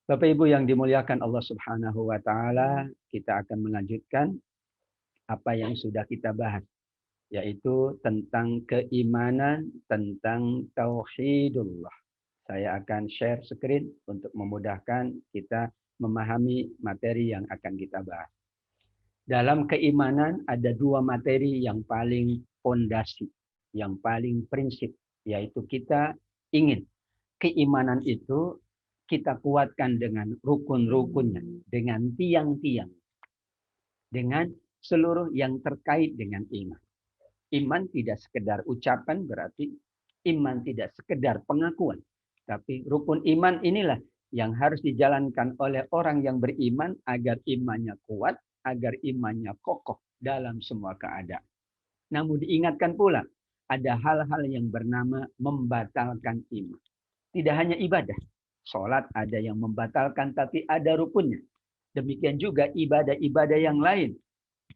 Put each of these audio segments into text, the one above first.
Bapak Ibu yang dimuliakan Allah Subhanahu wa taala, kita akan melanjutkan apa yang sudah kita bahas, yaitu tentang keimanan, tentang tauhidullah. Saya akan share screen untuk memudahkan kita memahami materi yang akan kita bahas. Dalam keimanan ada dua materi yang paling fondasi, yang paling prinsip, yaitu kita ingin keimanan itu kita kuatkan dengan rukun-rukunnya, dengan tiang-tiang, dengan seluruh yang terkait dengan iman. Iman tidak sekedar ucapan, berarti iman tidak sekedar pengakuan. Tapi rukun iman inilah yang harus dijalankan oleh orang yang beriman agar imannya kuat, agar imannya kokoh dalam semua keadaan. Namun diingatkan pula, ada hal-hal yang bernama membatalkan iman. Tidak hanya ibadah. Sholat ada yang membatalkan, tapi ada rukunnya. Demikian juga ibadah-ibadah yang lain.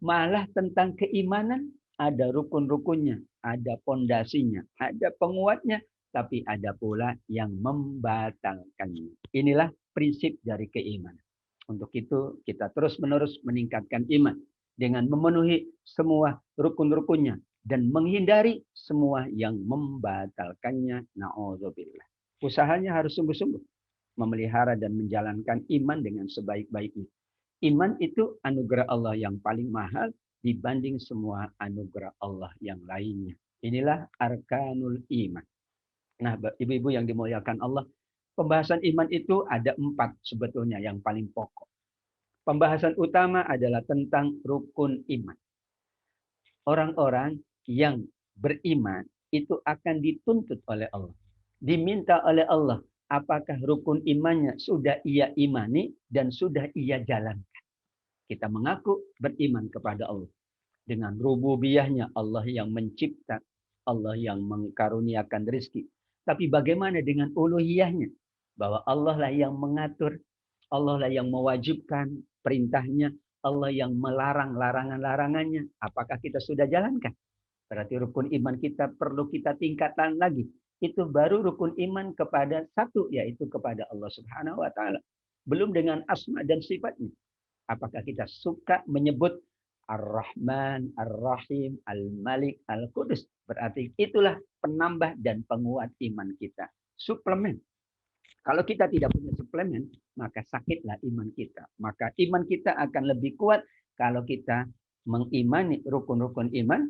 Malah tentang keimanan, ada rukun-rukunnya, ada pondasinya, ada penguatnya, tapi ada pula yang membatalkannya. Inilah prinsip dari keimanan. Untuk itu kita terus-menerus meningkatkan iman dengan memenuhi semua rukun-rukunnya dan menghindari semua yang membatalkannya. Na'udzubillah. Usahanya harus sungguh-sungguh memelihara dan menjalankan iman dengan sebaik-baiknya. Iman itu anugerah Allah yang paling mahal dibanding semua anugerah Allah yang lainnya. Inilah arkanul iman. Nah, ibu-ibu yang dimuliakan Allah, pembahasan iman itu ada 4 sebetulnya yang paling pokok. Pembahasan utama adalah tentang rukun iman. Orang-orang yang beriman itu akan dituntut oleh Allah. Diminta oleh Allah, apakah rukun imannya sudah ia imani dan sudah ia jalankan. Kita mengaku beriman kepada Allah. Dengan rububiyahnya, Allah yang mencipta, Allah yang mengkaruniakan rezeki. Tapi bagaimana dengan uluhiyahnya? Bahwa Allah lah yang mengatur, Allah lah yang mewajibkan perintahnya, Allah yang melarang larangan-larangannya. Apakah kita sudah jalankan? Berarti rukun iman kita perlu kita tingkatkan lagi. Itu baru rukun iman kepada satu, yaitu kepada Allah Subhanahu wa taala. Belum dengan asma dan sifatnya. Apakah kita suka menyebut Ar-Rahman, Ar-Rahim, Al-Malik, Al-Qudus? Berarti itulah penambah dan penguat iman kita. Suplemen. Kalau kita tidak punya suplemen, maka sakitlah iman kita. Maka iman kita akan lebih kuat kalau kita mengimani rukun-rukun iman.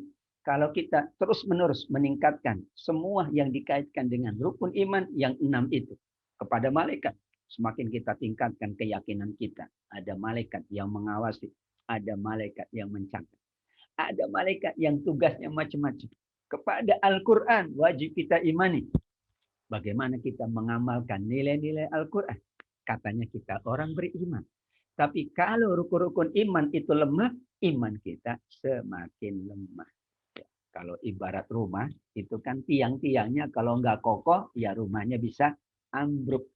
Kalau kita terus-menerus meningkatkan semua yang dikaitkan dengan rukun iman yang 6 itu. Kepada malaikat, semakin kita tingkatkan keyakinan kita. Ada malaikat yang mengawasi. Ada malaikat yang mencatat. Ada malaikat yang tugasnya macam-macam. Kepada Al-Quran, wajib kita imani. Bagaimana kita mengamalkan nilai-nilai Al-Quran? Katanya kita orang beriman. Tapi kalau rukun-rukun iman itu lemah, iman kita semakin lemah. Ya, kalau ibarat rumah, itu kan tiang-tiangnya kalau nggak kokoh, ya rumahnya bisa ambruk.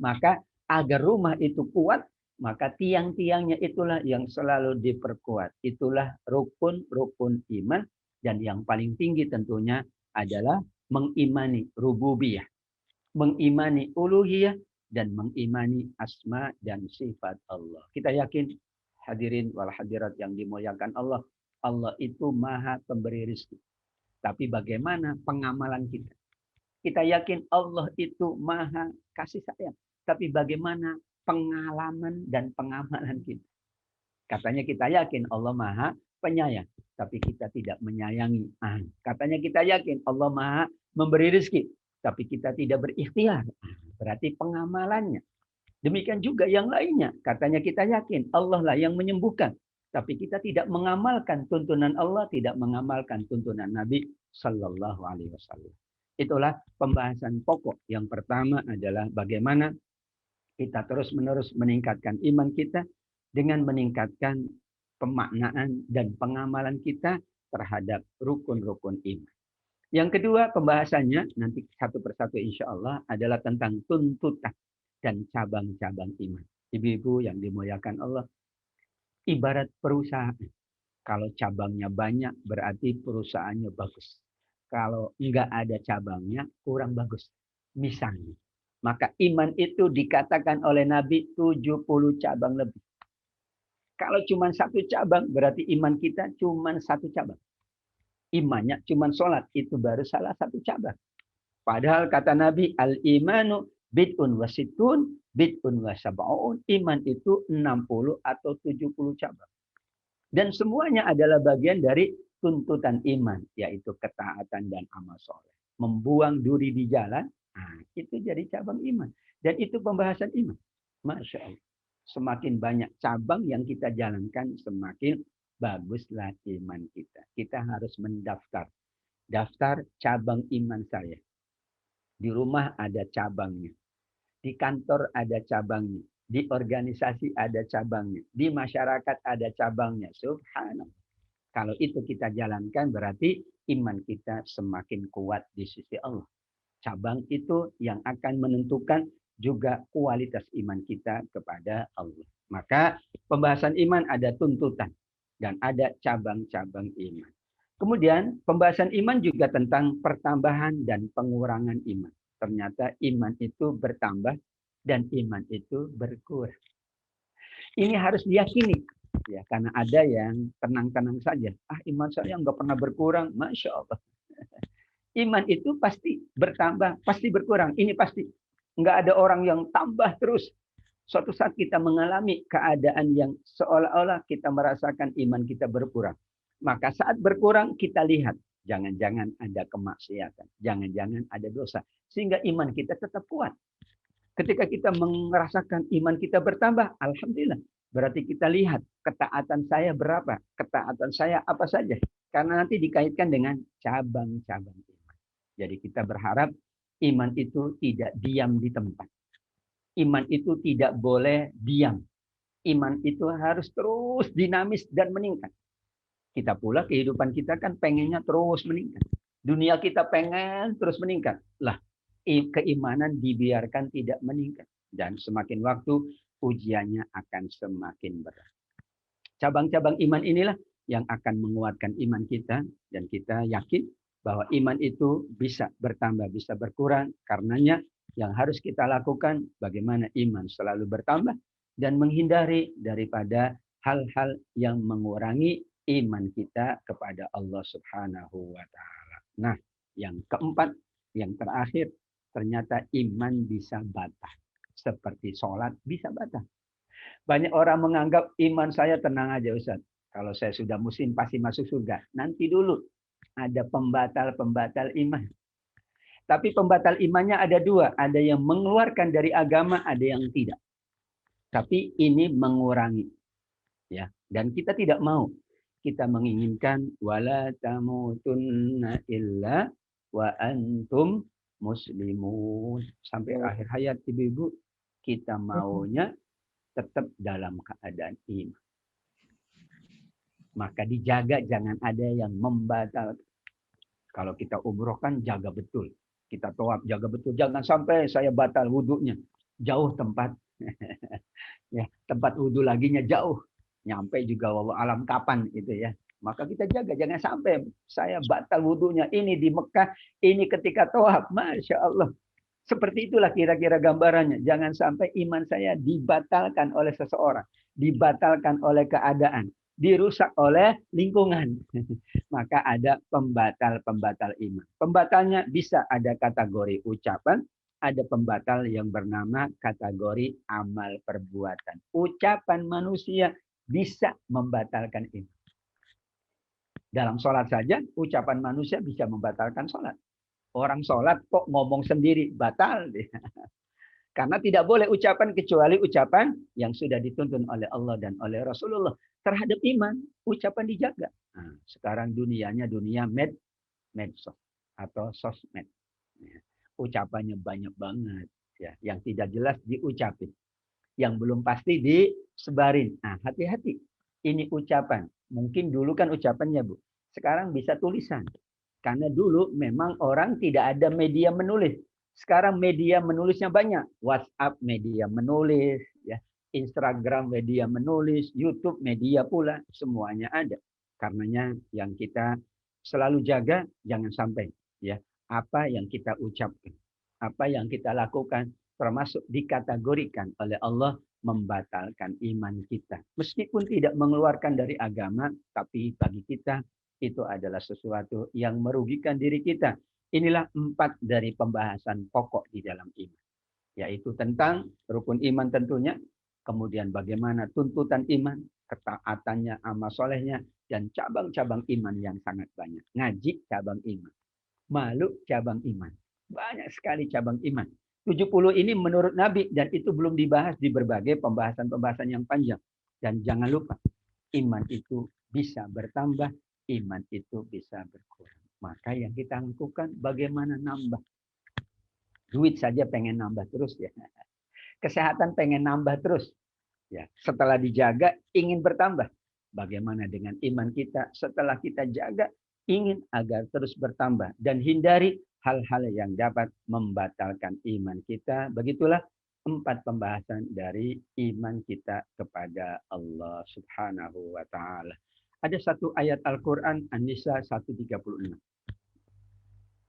Maka agar rumah itu kuat, maka tiang-tiangnya itulah yang selalu diperkuat. Itulah rukun-rukun iman. Dan yang paling tinggi tentunya adalah mengimani rububiyah, mengimani uluhiyah, dan mengimani asma dan sifat Allah. Kita yakin hadirin wal hadirat yang dimuliakan Allah, Allah itu maha pemberi rezeki. Tapi bagaimana pengamalan kita? Kita yakin Allah itu maha kasih sayang. Tapi bagaimana pengalaman dan pengamalan kita? Katanya kita yakin Allah maha penyayang. Tapi kita tidak menyayangi. Katanya kita yakin Allah maha memberi rezeki. Tapi kita tidak berikhtiar. Berarti pengamalannya. Demikian juga yang lainnya. Katanya kita yakin Allah lah yang menyembuhkan. Tapi kita tidak mengamalkan tuntunan Allah, tidak mengamalkan tuntunan Nabi Sallallahu Alaihi Wasallam. Itulah pembahasan pokok. Yang pertama adalah bagaimana kita terus-menerus meningkatkan iman kita dengan meningkatkan pemaknaan dan pengamalan kita terhadap rukun-rukun iman. Yang kedua pembahasannya nanti satu persatu insya Allah adalah tentang tuntutan dan cabang-cabang iman. Ibu-ibu yang dimuliakan Allah, ibarat perusahaan. Kalau cabangnya banyak berarti perusahaannya bagus. Kalau enggak ada cabangnya kurang bagus. Misalnya, Maka iman itu dikatakan oleh Nabi 70 cabang lebih. Kalau cuma satu cabang, berarti iman kita cuma satu cabang. Imannya cuma sholat, itu baru salah satu cabang. Padahal kata Nabi, al-imanu bid'un wasitun, bid'un wasab'un. Iman itu 60 atau 70 cabang. Dan semuanya adalah bagian dari tuntutan iman, yaitu ketaatan dan amal soleh. Membuang duri di jalan, nah, itu jadi cabang iman. Dan itu pembahasan iman. Masya Allah. Semakin banyak cabang yang kita jalankan, semakin baguslah iman kita. Kita harus mendaftar. Daftar cabang iman saya. Di rumah ada cabangnya. Di kantor ada cabangnya. Di organisasi ada cabangnya. Di masyarakat ada cabangnya. Subhanallah. Kalau itu kita jalankan berarti iman kita semakin kuat di sisi Allah. Cabang itu yang akan menentukan juga kualitas iman kita kepada Allah. Maka pembahasan iman ada tuntutan dan ada cabang-cabang iman. Kemudian pembahasan iman juga tentang pertambahan dan pengurangan iman. Ternyata iman itu bertambah dan iman itu berkurang. Ini harus diyakini. Ya, karena ada yang tenang-tenang saja. Iman saya nggak pernah berkurang. Masya Allah. Iman itu pasti bertambah, pasti berkurang. Ini pasti. Nggak ada orang yang tambah terus. Suatu saat kita mengalami keadaan yang seolah-olah kita merasakan iman kita berkurang. Maka saat berkurang kita lihat. Jangan-jangan ada kemaksiatan. Jangan-jangan ada dosa. Sehingga iman kita tetap kuat. Ketika kita merasakan iman kita bertambah, alhamdulillah. Berarti kita lihat ketaatan saya berapa. Ketaatan saya apa saja. Karena nanti dikaitkan dengan cabang-cabang iman. Jadi kita berharap iman itu tidak diam di tempat. Iman itu tidak boleh diam. Iman itu harus terus dinamis dan meningkat. Kita pula kehidupan kita kan pengennya terus meningkat. Dunia kita pengen terus meningkat. Lah, keimanan dibiarkan tidak meningkat. Dan semakin waktu ujiannya akan semakin berat. Cabang-cabang iman inilah yang akan menguatkan iman kita. Dan kita yakin bahwa iman itu bisa bertambah, bisa berkurang. Karenanya yang harus kita lakukan bagaimana iman selalu bertambah dan menghindari daripada hal-hal yang mengurangi iman kita kepada Allah Subhanahu wa taala. Nah, yang keempat, yang terakhir, ternyata iman bisa batal. Seperti sholat bisa batal. Banyak orang menganggap iman saya tenang aja Ustaz. Kalau saya sudah muslim pasti masuk surga. Nanti dulu ada pembatal-pembatal iman. Tapi pembatal imannya ada dua. Ada yang mengeluarkan dari agama, ada yang tidak. Tapi ini mengurangi. Ya, dan kita tidak mau. Kita menginginkan wala tamutunna illa wa antum muslimun. Sampai akhir hayat ibu-ibu kita maunya tetap dalam keadaan iman. Maka dijaga jangan ada yang membatalkan. Kalau kita umroh kan jaga betul. Kita tawaf jaga betul. Jangan sampai saya batal wudhunya. Jauh tempat. Ya, tempat wudhu laginya jauh. Nyampe juga wallahu alam kapan itu ya. Maka kita jaga. Jangan sampai saya batal wudhunya. Ini di Mekah. Ini ketika tawaf. Masya Allah. Seperti itulah kira-kira gambarannya. Jangan sampai iman saya dibatalkan oleh seseorang. Dibatalkan oleh keadaan. Dirusak oleh lingkungan. Maka ada pembatal-pembatal iman. Pembatalnya bisa ada kategori ucapan, ada pembatal yang bernama kategori amal perbuatan. Ucapan manusia bisa membatalkan iman. Dalam sholat saja, ucapan manusia bisa membatalkan sholat. Orang sholat kok ngomong sendiri, batal. Karena tidak boleh ucapan kecuali ucapan yang sudah dituntun oleh Allah dan oleh Rasulullah. Terhadap iman, ucapan dijaga. Nah, sekarang dunianya dunia medsos atau sosmed. Ucapannya banyak banget. Ya, yang tidak jelas diucapin. Yang belum pasti disebarin. Nah, hati-hati. Ini ucapan. Mungkin dulu kan ucapannya, Bu. Sekarang bisa tulisan. Karena dulu memang orang tidak ada media menulis. Sekarang media menulisnya banyak. WhatsApp media menulis, ya. Instagram media menulis, YouTube media pula, semuanya ada. Karenanya yang kita selalu jaga jangan sampai ya apa yang kita ucapkan, apa yang kita lakukan termasuk dikategorikan oleh Allah membatalkan iman kita. Meskipun tidak mengeluarkan dari agama, tapi bagi kita itu adalah sesuatu yang merugikan diri kita. Inilah 4 dari pembahasan pokok di dalam iman. Yaitu tentang rukun iman tentunya, kemudian bagaimana tuntutan iman, ketaatannya, amal solehnya, dan cabang-cabang iman yang sangat banyak. Ngaji cabang iman. Malu cabang iman. Banyak sekali cabang iman. 70 ini menurut Nabi dan itu belum dibahas di berbagai pembahasan-pembahasan yang panjang. Dan jangan lupa, iman itu bisa bertambah, iman itu bisa berkurang. Maka yang kita lakukan bagaimana nambah. Duit saja pengen nambah terus ya. Kesehatan pengen nambah terus. Ya, setelah dijaga ingin bertambah. Bagaimana dengan iman kita setelah kita jaga ingin agar terus bertambah dan hindari hal-hal yang dapat membatalkan iman kita. Begitulah 4 pembahasan dari iman kita kepada Allah Subhanahu wa taala. Ada satu ayat Al-Qur'an An-Nisa 136.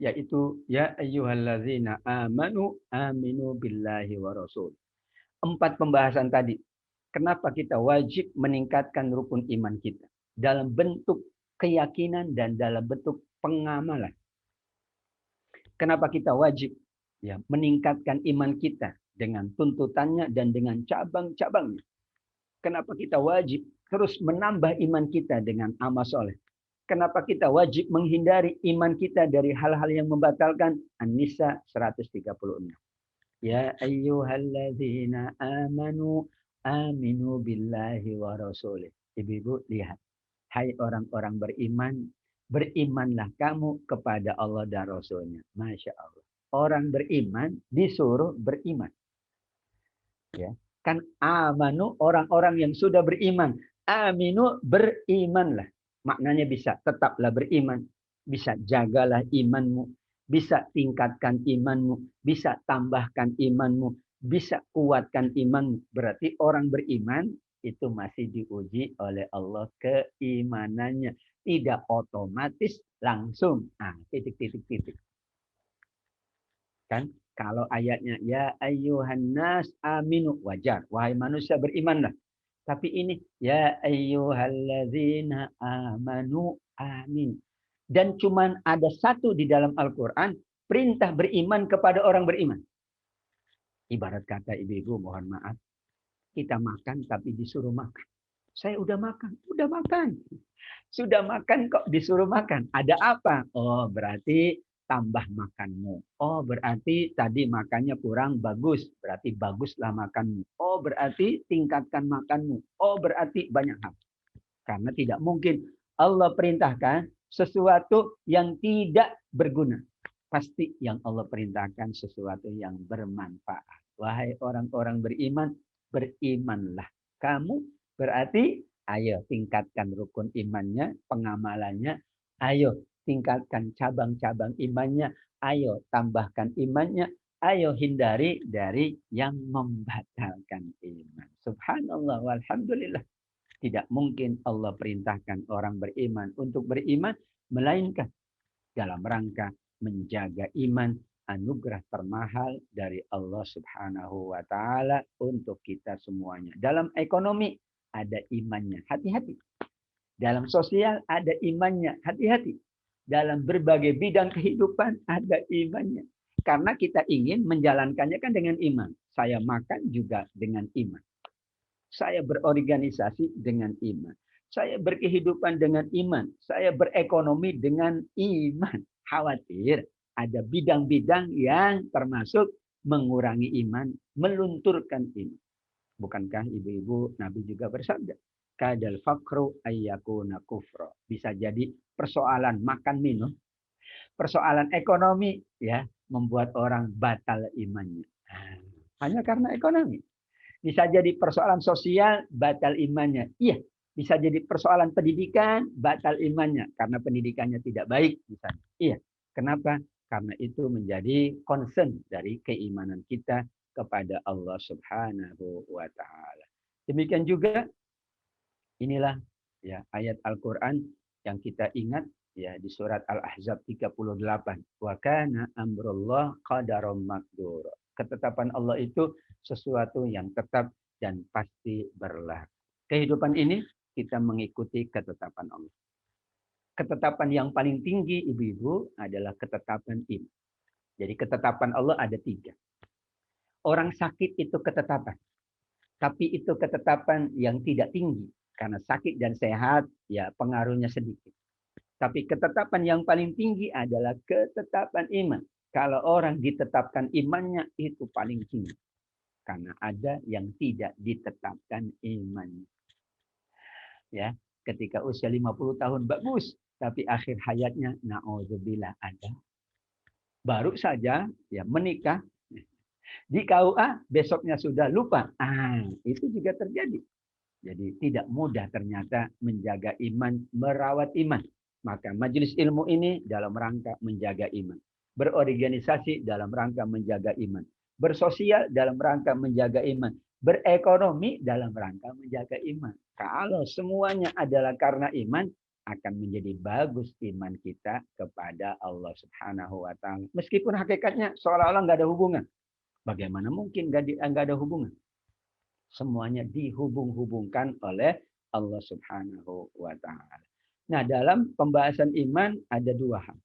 Yaitu ya ayyuhallazina amanu aminu billahi wa rasul. 4 pembahasan tadi. Kenapa kita wajib meningkatkan rukun iman kita? Dalam bentuk keyakinan dan dalam bentuk pengamalan. Kenapa kita wajib ya meningkatkan iman kita dengan tuntutannya dan dengan cabang-cabangnya? Kenapa kita wajib terus menambah iman kita dengan amal soleh? Kenapa kita wajib menghindari iman kita dari hal-hal yang membatalkan? An-Nisa 136. Ya ayyuhalladzina amanu aminu billahi wa rasulih. Ibu-ibu lihat. Hai orang-orang beriman, berimanlah kamu kepada Allah dan Rasulnya. Masya Allah. Orang beriman disuruh beriman. Ya. Kan amanu orang-orang yang sudah beriman. Aminu berimanlah. Maknanya bisa tetaplah beriman. Bisa jagalah imanmu. Bisa tingkatkan imanmu. Bisa tambahkan imanmu. Bisa kuatkan imanmu. Berarti orang beriman itu masih diuji oleh Allah keimanannya. Tidak otomatis langsung. Nah, titik. Kan? Kalau ayatnya, ya ayyuhan nas aminu, wajar. Wahai manusia berimanlah. Tapi ini, ya ayyuhalladzina amanu amin. Dan cuman ada satu di dalam Al-Quran, perintah beriman kepada orang beriman. Ibarat kata ibu-ibu, mohon maaf. Kita makan tapi disuruh makan. Saya udah makan. Sudah makan kok disuruh makan. Ada apa? Oh, berarti tambah makanmu. Oh, berarti tadi makannya kurang bagus. Berarti baguslah makanmu. Oh, berarti tingkatkan makanmu. Oh, berarti banyak hal. Karena tidak mungkin Allah perintahkan sesuatu yang tidak berguna. Pasti yang Allah perintahkan sesuatu yang bermanfaat. Wahai orang-orang beriman, berimanlah. Kamu berarti ayo tingkatkan rukun imannya, pengamalannya. Ayo tingkatkan cabang-cabang imannya. Ayo tambahkan imannya. Ayo hindari dari yang membatalkan iman. Subhanallah walhamdulillah. Tidak mungkin Allah perintahkan orang beriman untuk beriman, melainkan dalam rangka menjaga iman, anugerah termahal dari Allah Subhanahu wa taala untuk kita semuanya. Dalam ekonomi ada imannya, hati-hati. Dalam sosial ada imannya, hati-hati. Dalam berbagai bidang kehidupan ada imannya. Karena kita ingin menjalankannya kan dengan iman. Saya makan juga dengan iman. Saya berorganisasi dengan iman. Saya berkehidupan dengan iman. Saya berekonomi dengan iman. Khawatir ada bidang-bidang yang termasuk mengurangi iman, melunturkan iman. Bukankah ibu-ibu Nabi juga bersabda, kadal fakru ayyakuna kufra. Bisa jadi persoalan makan minum, persoalan ekonomi ya membuat orang batal imannya. Hanya karena ekonomi. Bisa jadi persoalan sosial, batal imannya. Iya, bisa jadi persoalan pendidikan, batal imannya. Karena pendidikannya tidak baik. Misalnya. Iya, kenapa? Karena itu menjadi concern dari keimanan kita kepada Allah Subhanahu wa taala. Demikian juga inilah ya ayat Al-Qur'an yang kita ingat ya di surat Al-Ahzab 38. Wa kana amrullah qadaram maqdura. Ketetapan Allah itu sesuatu yang tetap dan pasti berlaku. Kehidupan ini kita mengikuti ketetapan Allah. Ketetapan yang paling tinggi ibu-ibu adalah ketetapan iman. Jadi ketetapan Allah ada 3. Orang sakit itu ketetapan. Tapi itu ketetapan yang tidak tinggi. Karena sakit dan sehat ya pengaruhnya sedikit. Tapi ketetapan yang paling tinggi adalah ketetapan iman. Kalau orang ditetapkan imannya itu paling tinggi. Karena ada yang tidak ditetapkan imannya. Ya, ketika usia 50 tahun bagus, tapi akhir hayatnya naudzubillah ada. Baru saja ya menikah di KUA besoknya sudah lupa. Itu juga terjadi. Jadi tidak mudah ternyata menjaga iman, merawat iman. Maka majelis ilmu ini dalam rangka menjaga iman. Berorganisasi dalam rangka menjaga iman. Bersosial dalam rangka menjaga iman. Berekonomi dalam rangka menjaga iman. Kalau semuanya adalah karena iman, akan menjadi bagus iman kita kepada Allah Subhanahu wa Ta'ala. Meskipun hakikatnya seolah-olah nggak ada hubungan. Bagaimana mungkin nggak ada hubungan? Semuanya dihubung-hubungkan oleh Allah Subhanahu wa Ta'ala. Nah, dalam pembahasan iman ada 2 hal.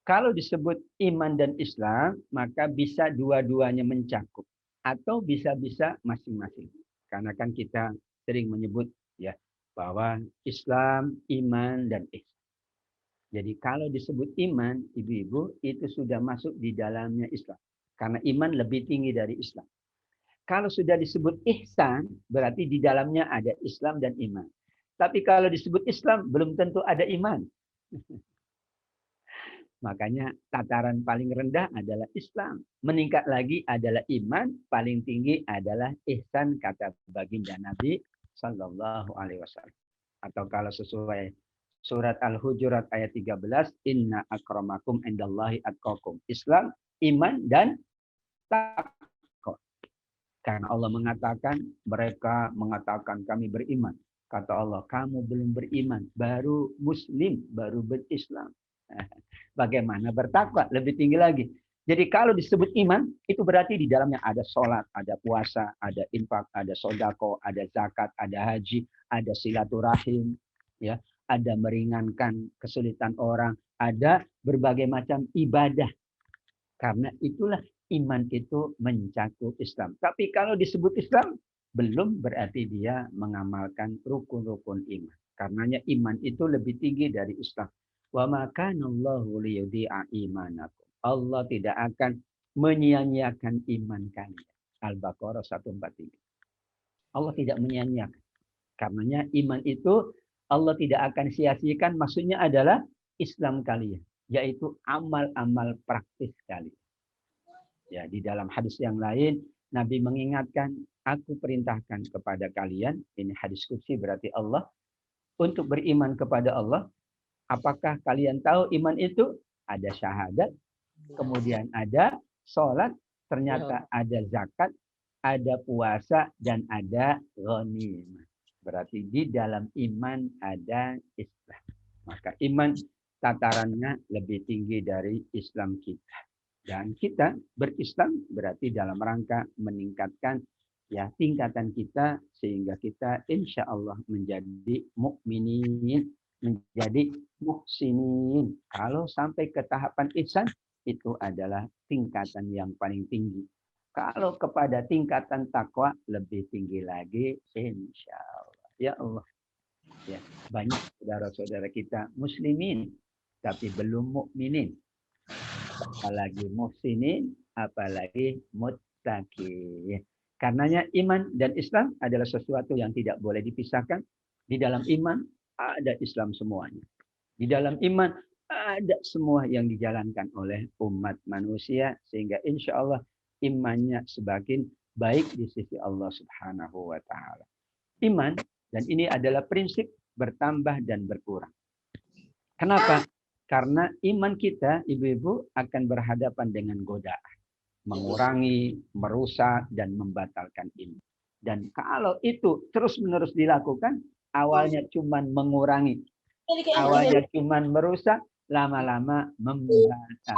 Kalau disebut iman dan Islam, maka bisa dua-duanya mencakup. Atau bisa-bisa masing-masing. Karena kan kita sering menyebut ya bahwa Islam, iman, dan ihsan. Jadi kalau disebut iman, ibu-ibu, itu sudah masuk di dalamnya Islam. Karena iman lebih tinggi dari Islam. Kalau sudah disebut ihsan, berarti di dalamnya ada Islam dan iman. Tapi kalau disebut Islam, belum tentu ada iman. Makanya tataran paling rendah adalah Islam. Meningkat lagi adalah iman. Paling tinggi adalah ihsan, kata baginda Nabi Sallallahu Alaihi Wasallam. Atau kalau sesuai surat Al-Hujurat ayat 13, Inna akramakum indallahi atqakum. Islam, iman, dan takwa. Karena Allah mengatakan, mereka mengatakan kami beriman. Kata Allah, kamu belum beriman, baru muslim, baru berislam. Bagaimana bertakwa? Lebih tinggi lagi. Jadi kalau disebut iman, itu berarti di dalamnya ada sholat, ada puasa, ada infak, ada sodako, ada zakat, ada haji, ada silaturahim, ya, ada meringankan kesulitan orang, ada berbagai macam ibadah. Karena itulah iman itu mencakup Islam. Tapi kalau disebut Islam, belum berarti dia mengamalkan rukun-rukun iman. Karenanya iman itu lebih tinggi dari Islam. Wa ma kana Allahu liyudhi'a imanakum. Allah tidak akan menyia-nyiakan iman kalian. Al-Baqarah 143. Allah tidak menyia-nyiakan. Karenanya iman itu Allah tidak akan sia-siakan. Maksudnya adalah Islam kalian. Yaitu amal-amal praktis kalian. Ya, di dalam hadis yang lain, Nabi mengingatkan, aku perintahkan kepada kalian, ini hadis qudsi berarti Allah, untuk beriman kepada Allah. Apakah kalian tahu iman itu? Ada syahadat, kemudian ada sholat, ternyata ada zakat, ada puasa, dan ada ghanimah. Berarti di dalam iman ada Islam. Maka iman tatarannya lebih tinggi dari Islam kita. Dan kita berislam berarti dalam rangka meningkatkan ya tingkatan kita sehingga kita insya Allah menjadi mukminin, menjadi muhsinin. Kalau sampai ke tahapan ihsan itu adalah tingkatan yang paling tinggi. Kalau kepada tingkatan takwa lebih tinggi lagi insya Allah. Ya Allah. Ya, banyak saudara-saudara kita muslimin tapi belum mukminin. Apalagi muhsinin, apalagi muttaqin. Karenanya iman dan Islam adalah sesuatu yang tidak boleh dipisahkan. Di dalam iman ada Islam semuanya. Di dalam iman ada semua yang dijalankan oleh umat manusia sehingga insya Allah imannya semakin baik di sisi Allah Subhanahu wa Ta'ala. Iman, dan ini adalah prinsip bertambah dan berkurang. Kenapa? Karena iman kita, ibu-ibu, akan berhadapan dengan godaan. Mengurangi, merusak, dan membatalkan iman. Dan kalau itu terus-menerus dilakukan, awalnya cuma mengurangi, awalnya cuma merusak, lama-lama membatal,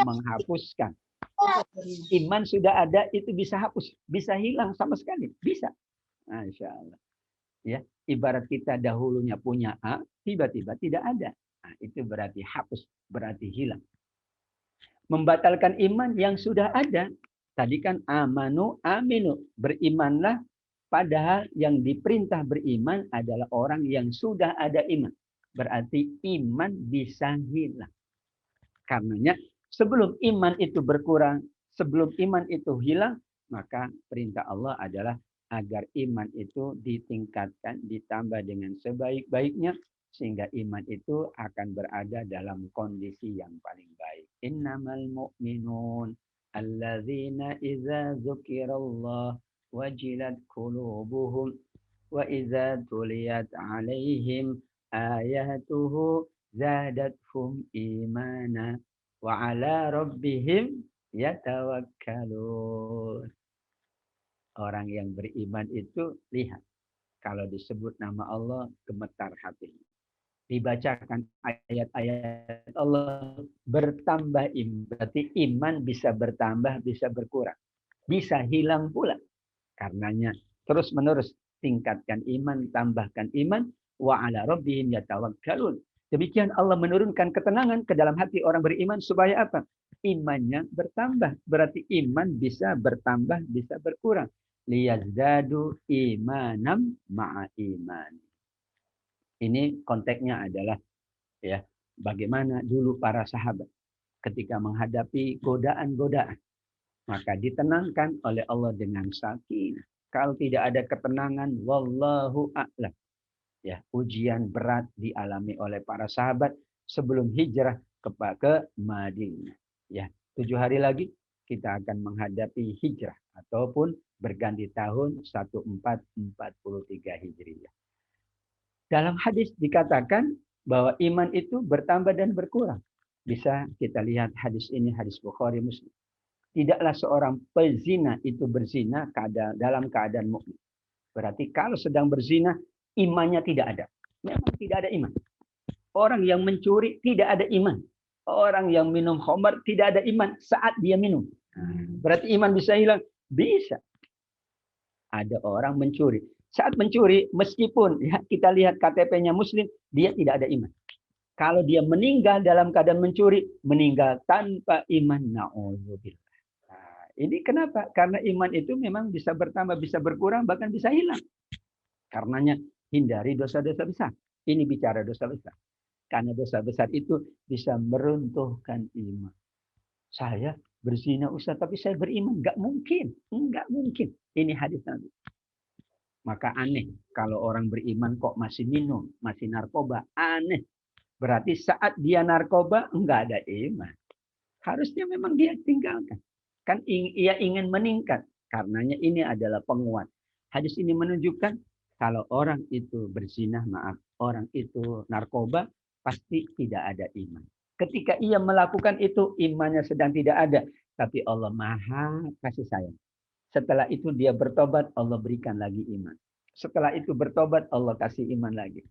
menghapuskan. Iman sudah ada itu bisa hapus, bisa hilang sama sekali, bisa. Masya Allah. Ya, ibarat kita dahulunya punya A, tiba-tiba tidak ada. Nah, itu berarti hapus, berarti hilang. Membatalkan iman yang sudah ada. Tadi kan amanu aminu, berimanlah, padahal yang diperintah beriman adalah orang yang sudah ada iman. Berarti iman bisa hilang. Karenanya sebelum iman itu berkurang, sebelum iman itu hilang, maka perintah Allah adalah agar iman itu ditingkatkan, ditambah dengan sebaik-baiknya, sehingga iman itu akan berada dalam kondisi yang paling baik. Innamal mu'minun alladzina idza dzukirallah wajilat qulubuhum wa idza tuliyat alaihim ayatuhu zadathum imana wa ala rabbihim yatawakkalun. Orang yang beriman itu lihat, kalau disebut nama Allah gemetar hatinya. Dibacakan ayat-ayat Allah bertambah iman. Berarti iman bisa bertambah, bisa berkurang. Bisa hilang pula. Karenanya terus menerus tingkatkan iman, tambahkan iman, wa ala rabbihim yatawakkalun. Demikian Allah menurunkan ketenangan ke dalam hati orang beriman supaya apa? Imannya bertambah. Berarti iman bisa bertambah, bisa berkurang. Liyazdadu imanam ma'a iman. Ini konteksnya adalah ya, bagaimana dulu para sahabat ketika menghadapi godaan-godaan, maka ditenangkan oleh Allah dengan sakinah. Kalau tidak ada ketenangan, wallahu a'lam. Ya, ujian berat dialami oleh para sahabat sebelum hijrah ke Madinah. Ya, 7 hari lagi kita akan menghadapi hijrah ataupun berganti tahun 1443 Hijriah. Dalam hadis dikatakan bahwa iman itu bertambah dan berkurang. Bisa kita lihat hadis ini, hadis Bukhari Muslim. Tidaklah seorang pezina itu berzina dalam keadaan mukmin. Berarti kalau sedang berzina, imannya tidak ada. Memang tidak ada iman. Orang yang mencuri tidak ada iman. Orang yang minum khamar tidak ada iman saat dia minum. Berarti iman bisa hilang? Bisa. Ada orang mencuri. Saat mencuri, meskipun ya, kita lihat KTP-nya Muslim, dia tidak ada iman. Kalau dia meninggal dalam keadaan mencuri, meninggal tanpa iman. Na'udzubillah. Ini kenapa? Karena iman itu memang bisa bertambah, bisa berkurang, bahkan bisa hilang. Karenanya hindari dosa-dosa besar. Ini bicara dosa besar. Karena dosa besar itu bisa meruntuhkan iman. Saya berzina Ustaz, tapi saya beriman. Enggak mungkin. Enggak mungkin. Ini hadis Nabi. Maka aneh kalau orang beriman kok masih minum, masih narkoba. Aneh. Berarti saat dia narkoba enggak ada iman. Harusnya memang dia tinggalkan. Kan ia ingin meningkat. Karenanya ini adalah penguat. Hadis ini menunjukkan kalau orang itu berzina, maaf, orang itu narkoba, pasti tidak ada iman. Ketika ia melakukan itu, imannya sedang tidak ada. Tapi Allah Maha kasih sayang. Setelah itu dia bertobat, Allah berikan lagi iman. Setelah itu bertobat, Allah kasih iman lagi.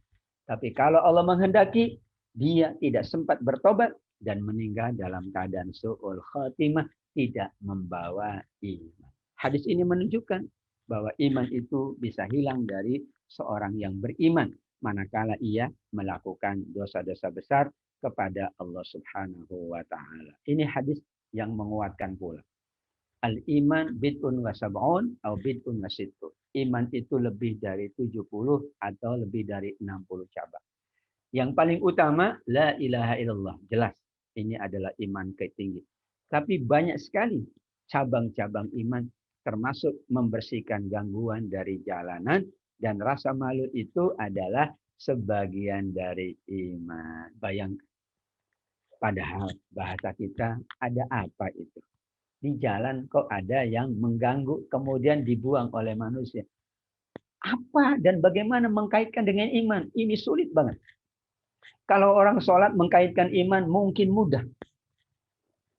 Tapi kalau Allah menghendaki, dia tidak sempat bertobat dan meninggal dalam keadaan su'ul khatimah, tidak membawa iman. Hadis ini menunjukkan bahwa iman itu bisa hilang dari seorang yang beriman manakala ia melakukan dosa-dosa besar kepada Allah Subhanahu wa taala. Ini hadis yang menguatkan pula. Al-iman bid'un wa sab'un atau bid'un wa sittun. Iman itu lebih dari 70 atau lebih dari 60 cabang. Yang paling utama la ilaha illallah. Jelas ini adalah iman tertinggi. Tapi banyak sekali cabang-cabang iman, termasuk membersihkan gangguan dari jalanan, dan rasa malu itu adalah sebagian dari iman. Bayangkan. Padahal bahasa kita ada apa itu? Di jalan kok ada yang mengganggu kemudian dibuang oleh manusia. Apa dan bagaimana mengkaitkan dengan iman? Ini sulit banget. Kalau orang sholat mengkaitkan iman mungkin mudah.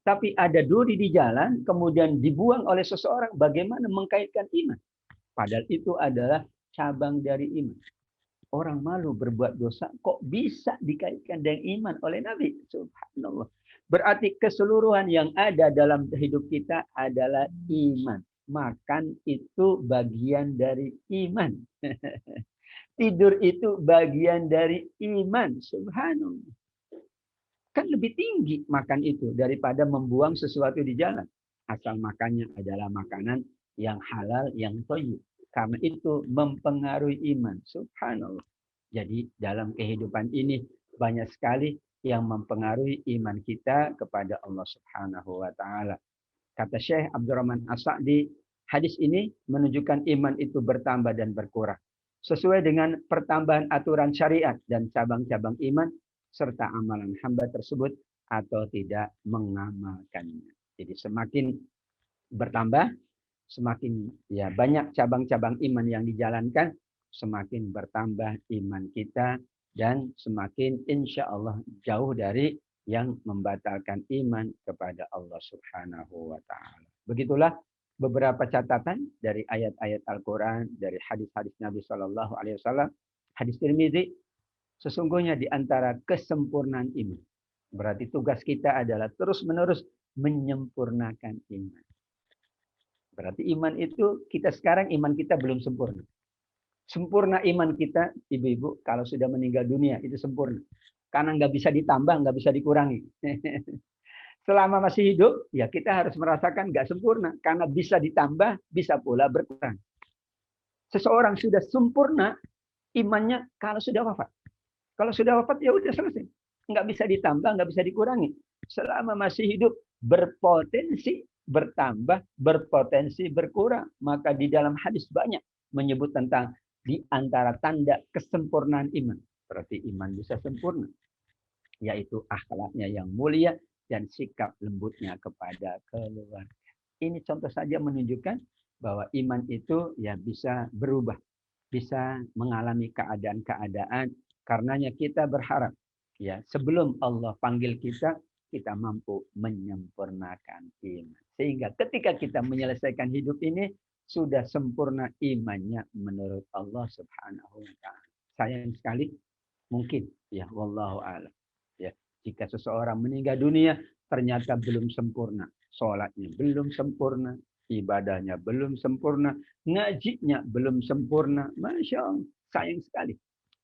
Tapi ada duri di jalan, kemudian dibuang oleh seseorang, bagaimana mengkaitkan iman? Padahal itu adalah cabang dari iman. Orang malu berbuat dosa kok bisa dikaitkan dengan iman oleh Nabi. Subhanallah. Berarti keseluruhan yang ada dalam hidup kita adalah iman. Makan itu bagian dari iman. Tidur itu bagian dari iman. Subhanallah. Kan lebih tinggi makan itu daripada membuang sesuatu di jalan. Asal makannya adalah makanan yang halal, yang thayyib. Karena itu mempengaruhi iman. Subhanallah. Jadi dalam kehidupan ini banyak sekali yang mempengaruhi iman kita kepada Allah Subhanahu wa taala. Kata Syekh Abdurrahman As-Sa'di, hadis ini menunjukkan iman itu bertambah dan berkurang sesuai dengan pertambahan aturan syariat dan cabang-cabang iman serta amalan hamba tersebut atau tidak mengamalkannya. Jadi semakin bertambah, semakin ya banyak cabang-cabang iman yang dijalankan, semakin bertambah iman kita dan semakin insya Allah jauh dari yang membatalkan iman kepada Allah Subhanahu wa taala. Begitulah beberapa catatan dari ayat-ayat Al-Qur'an, dari hadis-hadis Nabi Shallallahu alaihi wasallam, hadis Tirmizi, sesungguhnya di antara kesempurnaan iman. Berarti tugas kita adalah terus-menerus menyempurnakan iman. Berarti iman itu kita sekarang iman kita belum sempurna. Sempurna iman kita, ibu-ibu, kalau sudah meninggal dunia itu sempurna. Karena nggak bisa ditambah, nggak bisa dikurangi. Selama masih hidup, ya kita harus merasakan nggak sempurna. Karena bisa ditambah, bisa pula berkurang. Seseorang sudah sempurna imannya kalau sudah wafat. Kalau sudah wafat ya udah selesai. Nggak bisa ditambah, nggak bisa dikurangi. Selama masih hidup berpotensi bertambah, berpotensi berkurang. Maka di dalam hadis banyak menyebut tentang di antara tanda kesempurnaan iman. Berarti iman bisa sempurna. Yaitu akhlaknya yang mulia dan sikap lembutnya kepada keluarga. Ini contoh saja menunjukkan bahwa iman itu ya bisa berubah. Bisa mengalami keadaan-keadaan. Karenanya kita berharap ya sebelum Allah panggil kita, kita mampu menyempurnakan iman. Sehingga ketika kita menyelesaikan hidup ini, sudah sempurna imannya menurut Allah Subhanahu wa taala. Sayang sekali mungkin ya wallahu a'lam. Ya, jika seseorang meninggal dunia ternyata belum sempurna, salatnya belum sempurna, ibadahnya belum sempurna, ngajinya belum sempurna. Masya Allah, sayang sekali.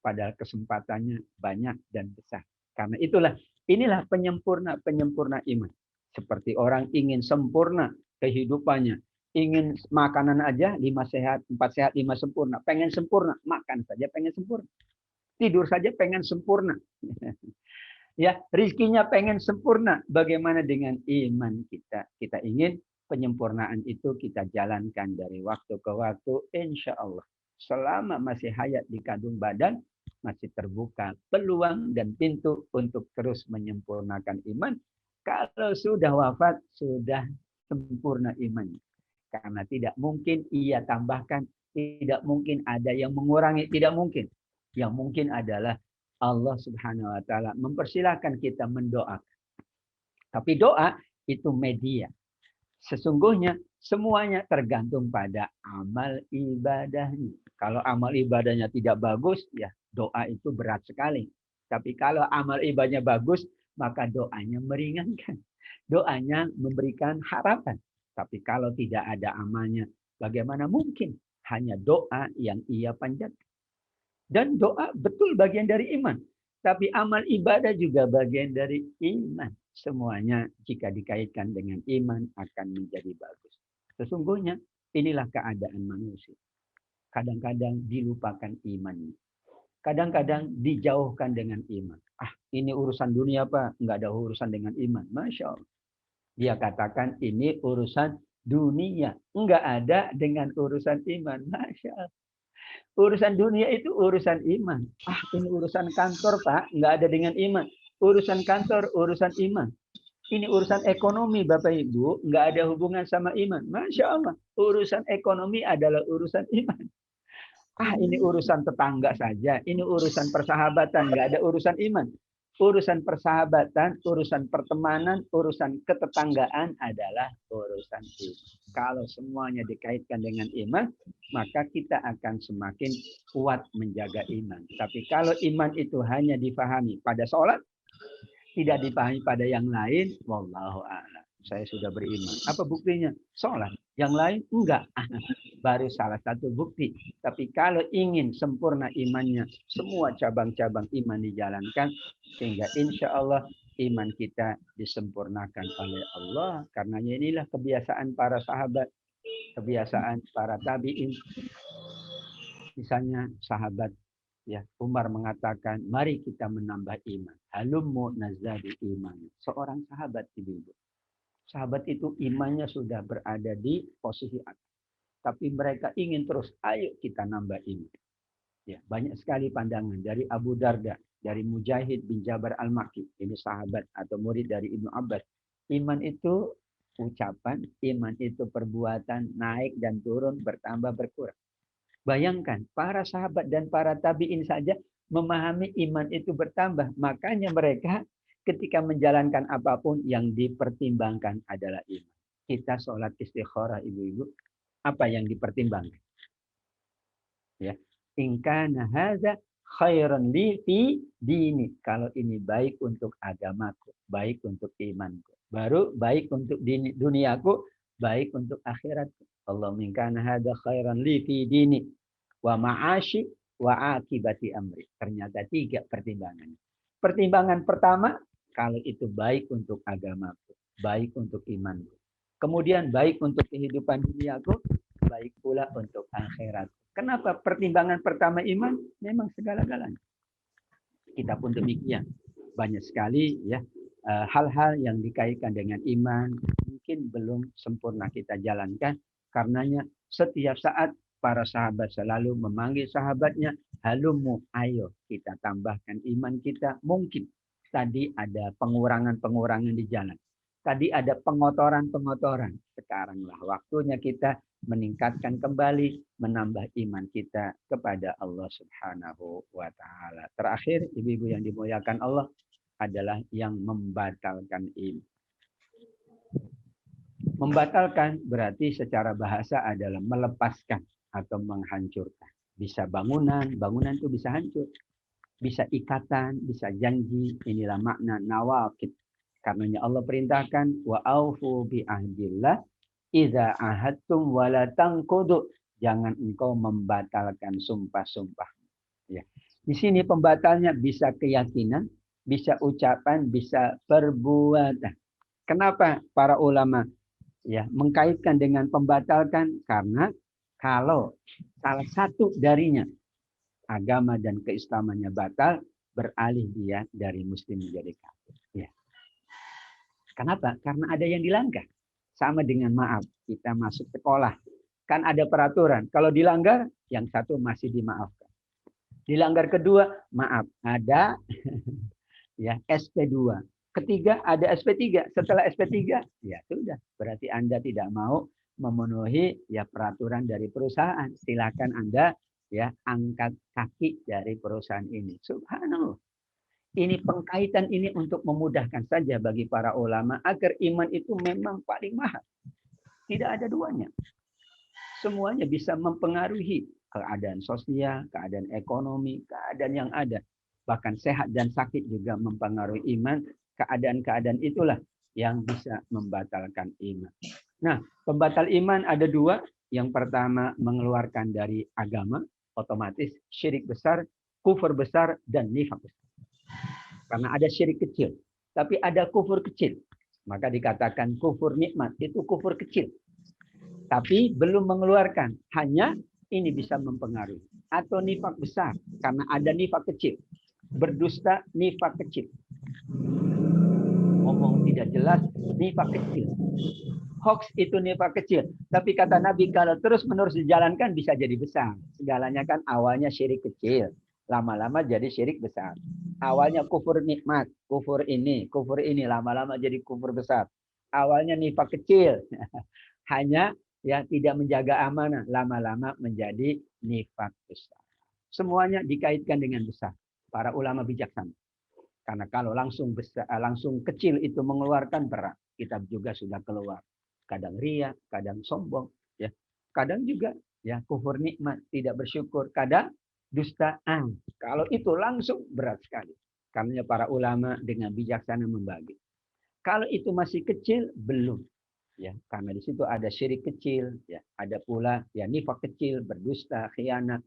Padahal kesempatannya banyak dan besar. Karena inilah penyempurna iman. Seperti orang ingin sempurna kehidupannya, ingin makanan aja 5 sehat, 4 sehat, 5 sempurna. Pengen sempurna, makan saja pengen sempurna. Tidur saja pengen sempurna. Ya, rizkinya pengen sempurna. Bagaimana dengan iman kita? Kita ingin penyempurnaan itu kita jalankan dari waktu ke waktu, insya Allah. Selama masih hayat di kandung badan, masih terbuka peluang dan pintu untuk terus menyempurnakan iman. Kalau sudah wafat, sudah sempurna imannya. Karena tidak mungkin ia tambahkan, tidak mungkin ada yang mengurangi, tidak mungkin. Yang mungkin adalah Allah Subhanahu wa taala mempersilahkan kita mendoakan. Tapi doa itu media. Sesungguhnya semuanya tergantung pada amal ibadahnya. Kalau amal ibadahnya tidak bagus, ya doa itu berat sekali. Tapi kalau amal ibadahnya bagus, maka doanya meringankan. Doanya memberikan harapan. Tapi kalau tidak ada amalnya, bagaimana mungkin? Hanya doa yang ia panjatkan. Dan doa betul bagian dari iman. Tapi amal ibadah juga bagian dari iman. Semuanya jika dikaitkan dengan iman akan menjadi bagus. Sesungguhnya inilah keadaan manusia. Kadang-kadang dilupakan imannya. Kadang-kadang dijauhkan dengan iman. Ini urusan dunia Pak, nggak ada urusan dengan iman. Masya Allah. Dia katakan ini urusan dunia. Nggak ada dengan urusan iman. Masya Allah. Urusan dunia itu urusan iman. Ini urusan kantor Pak, nggak ada dengan iman. Urusan kantor, urusan iman. Ini urusan ekonomi Bapak Ibu, nggak ada hubungan sama iman. Masya Allah, urusan ekonomi adalah urusan iman. Ini urusan tetangga saja, ini urusan persahabatan, nggak ada urusan iman. Urusan persahabatan, urusan pertemanan, urusan ketetanggaan adalah urusan iman. Kalau semuanya dikaitkan dengan iman, maka kita akan semakin kuat menjaga iman. Tapi kalau iman itu hanya dipahami pada sholat, tidak dipahami pada yang lain, wallahu a'lam. Saya sudah beriman. Apa buktinya? Sholat. Yang lain enggak. Baru salah satu bukti. Tapi kalau ingin sempurna imannya, semua cabang-cabang iman dijalankan, sehingga insya Allah iman kita disempurnakan oleh Allah. Karenanya inilah kebiasaan para sahabat, kebiasaan para tabi'in. Misalnya sahabat ya Umar mengatakan, mari kita menambah iman. Halummu nazadi iman. Seorang sahabat ibu-ibu. Sahabat itu imannya sudah berada di posisi atas. Tapi mereka ingin terus, ayo kita nambah iman. Ya, banyak sekali pandangan dari Abu Darda, dari Mujahid bin Jabar Al-Makki, ini sahabat atau murid dari Ibnu Abbas. Iman itu ucapan, iman itu perbuatan, naik dan turun, bertambah, berkurang. Bayangkan, para sahabat dan para tabi'in saja memahami iman itu bertambah. Makanya mereka ketika menjalankan apapun yang dipertimbangkan adalah iman. Kita sholat istikharah ibu-ibu, apa yang dipertimbangkan? Ya, in kana hadza khairan li fi dini. Kalau ini baik untuk agamaku, baik untuk imanku, baru baik untuk duniaku, baik untuk akhiratku. Allah in kana hadza khairan li fi dini wa ma'ashi wa akibati amri. Ternyata 3 pertimbangan. Pertimbangan pertama, kalau itu baik untuk agamaku, baik untuk imanku. Kemudian baik untuk kehidupan duniaku, baik pula untuk akhirat. Kenapa? Pertimbangan pertama iman memang segala-galanya. Kita pun demikian. Banyak sekali ya hal-hal yang dikaitkan dengan iman mungkin belum sempurna kita jalankan. Karenanya setiap saat para sahabat selalu memanggil sahabatnya, halummu, ayo kita tambahkan iman kita. Mungkin tadi ada pengurangan-pengurangan di jalan. Tadi ada pengotoran-pengotoran. Sekaranglah waktunya kita meningkatkan kembali, menambah iman kita kepada Allah Subhanahu wa Ta'ala. Terakhir, ibu-ibu yang dimuliakan Allah adalah yang membatalkan iman. Membatalkan berarti secara bahasa adalah melepaskan atau menghancurkan. Bisa bangunan, bangunan itu bisa hancur. Bisa ikatan, bisa janji. Inilah makna nawaqid. Karenanya Allah perintahkan wa aufu bi ahdillah idza ahadtum wala tanqudu. Jangan engkau membatalkan sumpah-sumpah. Ya. Di sini pembatalnya bisa keyakinan, bisa ucapan, bisa perbuatan. Kenapa para ulama ya mengkaitkan dengan pembatalkan? Karena kalau salah satu darinya agama dan keislamannya batal, beralih dia dari muslim menjadi kafir. Ya. Kenapa? Karena ada yang dilanggar. Sama dengan maaf, kita masuk sekolah. Kan ada peraturan. Kalau dilanggar, yang satu masih dimaafkan. Dilanggar kedua, maaf. Ada ya SP2. Ketiga, ada SP3. Setelah SP3, ya sudah. Berarti Anda tidak mau memenuhi ya peraturan dari perusahaan. Silakan Anda ya angkat kaki dari perusahaan ini. Subhanallah. Ini pengkaitan ini untuk memudahkan saja bagi para ulama agar iman itu memang paling mahal. Tidak ada duanya. Semuanya bisa mempengaruhi keadaan sosial, keadaan ekonomi, keadaan yang ada. Bahkan sehat dan sakit juga mempengaruhi iman. Keadaan-keadaan itulah yang bisa membatalkan iman. Nah, pembatal iman ada 2. Yang pertama mengeluarkan dari agama, otomatis syirik besar, kufur besar, dan nifak besar. Karena ada syirik kecil. Tapi ada kufur kecil. Maka dikatakan kufur nikmat. Itu kufur kecil. Tapi belum mengeluarkan. Hanya ini bisa mempengaruhi. Atau nifak besar. Karena ada nifak kecil. Berdusta nifak kecil. Ngomong tidak jelas nifak kecil. Hoax itu nifak kecil. Tapi kata Nabi kalau terus-menerus dijalankan bisa jadi besar. Segalanya kan awalnya syirik kecil. Lama-lama jadi syirik besar. Awalnya kufur nikmat, kufur ini, lama-lama jadi kufur besar. Awalnya nifak kecil, hanya ya tidak menjaga amanah, lama-lama menjadi nifak besar. Semuanya dikaitkan dengan besar. Para ulama bijaksana. Karena kalau langsung besar, langsung kecil itu mengeluarkan berat, kita juga sudah keluar. Kadang ria, kadang sombong, ya. Kadang juga ya kufur nikmat, tidak bersyukur, kadang dustaan. Kalau itu langsung berat sekali. Karena para ulama dengan bijaksana membagi. Kalau itu masih kecil, belum. Ya, karena di situ ada syirik kecil, ya, ada pula ya nifak kecil, berdusta, khianat,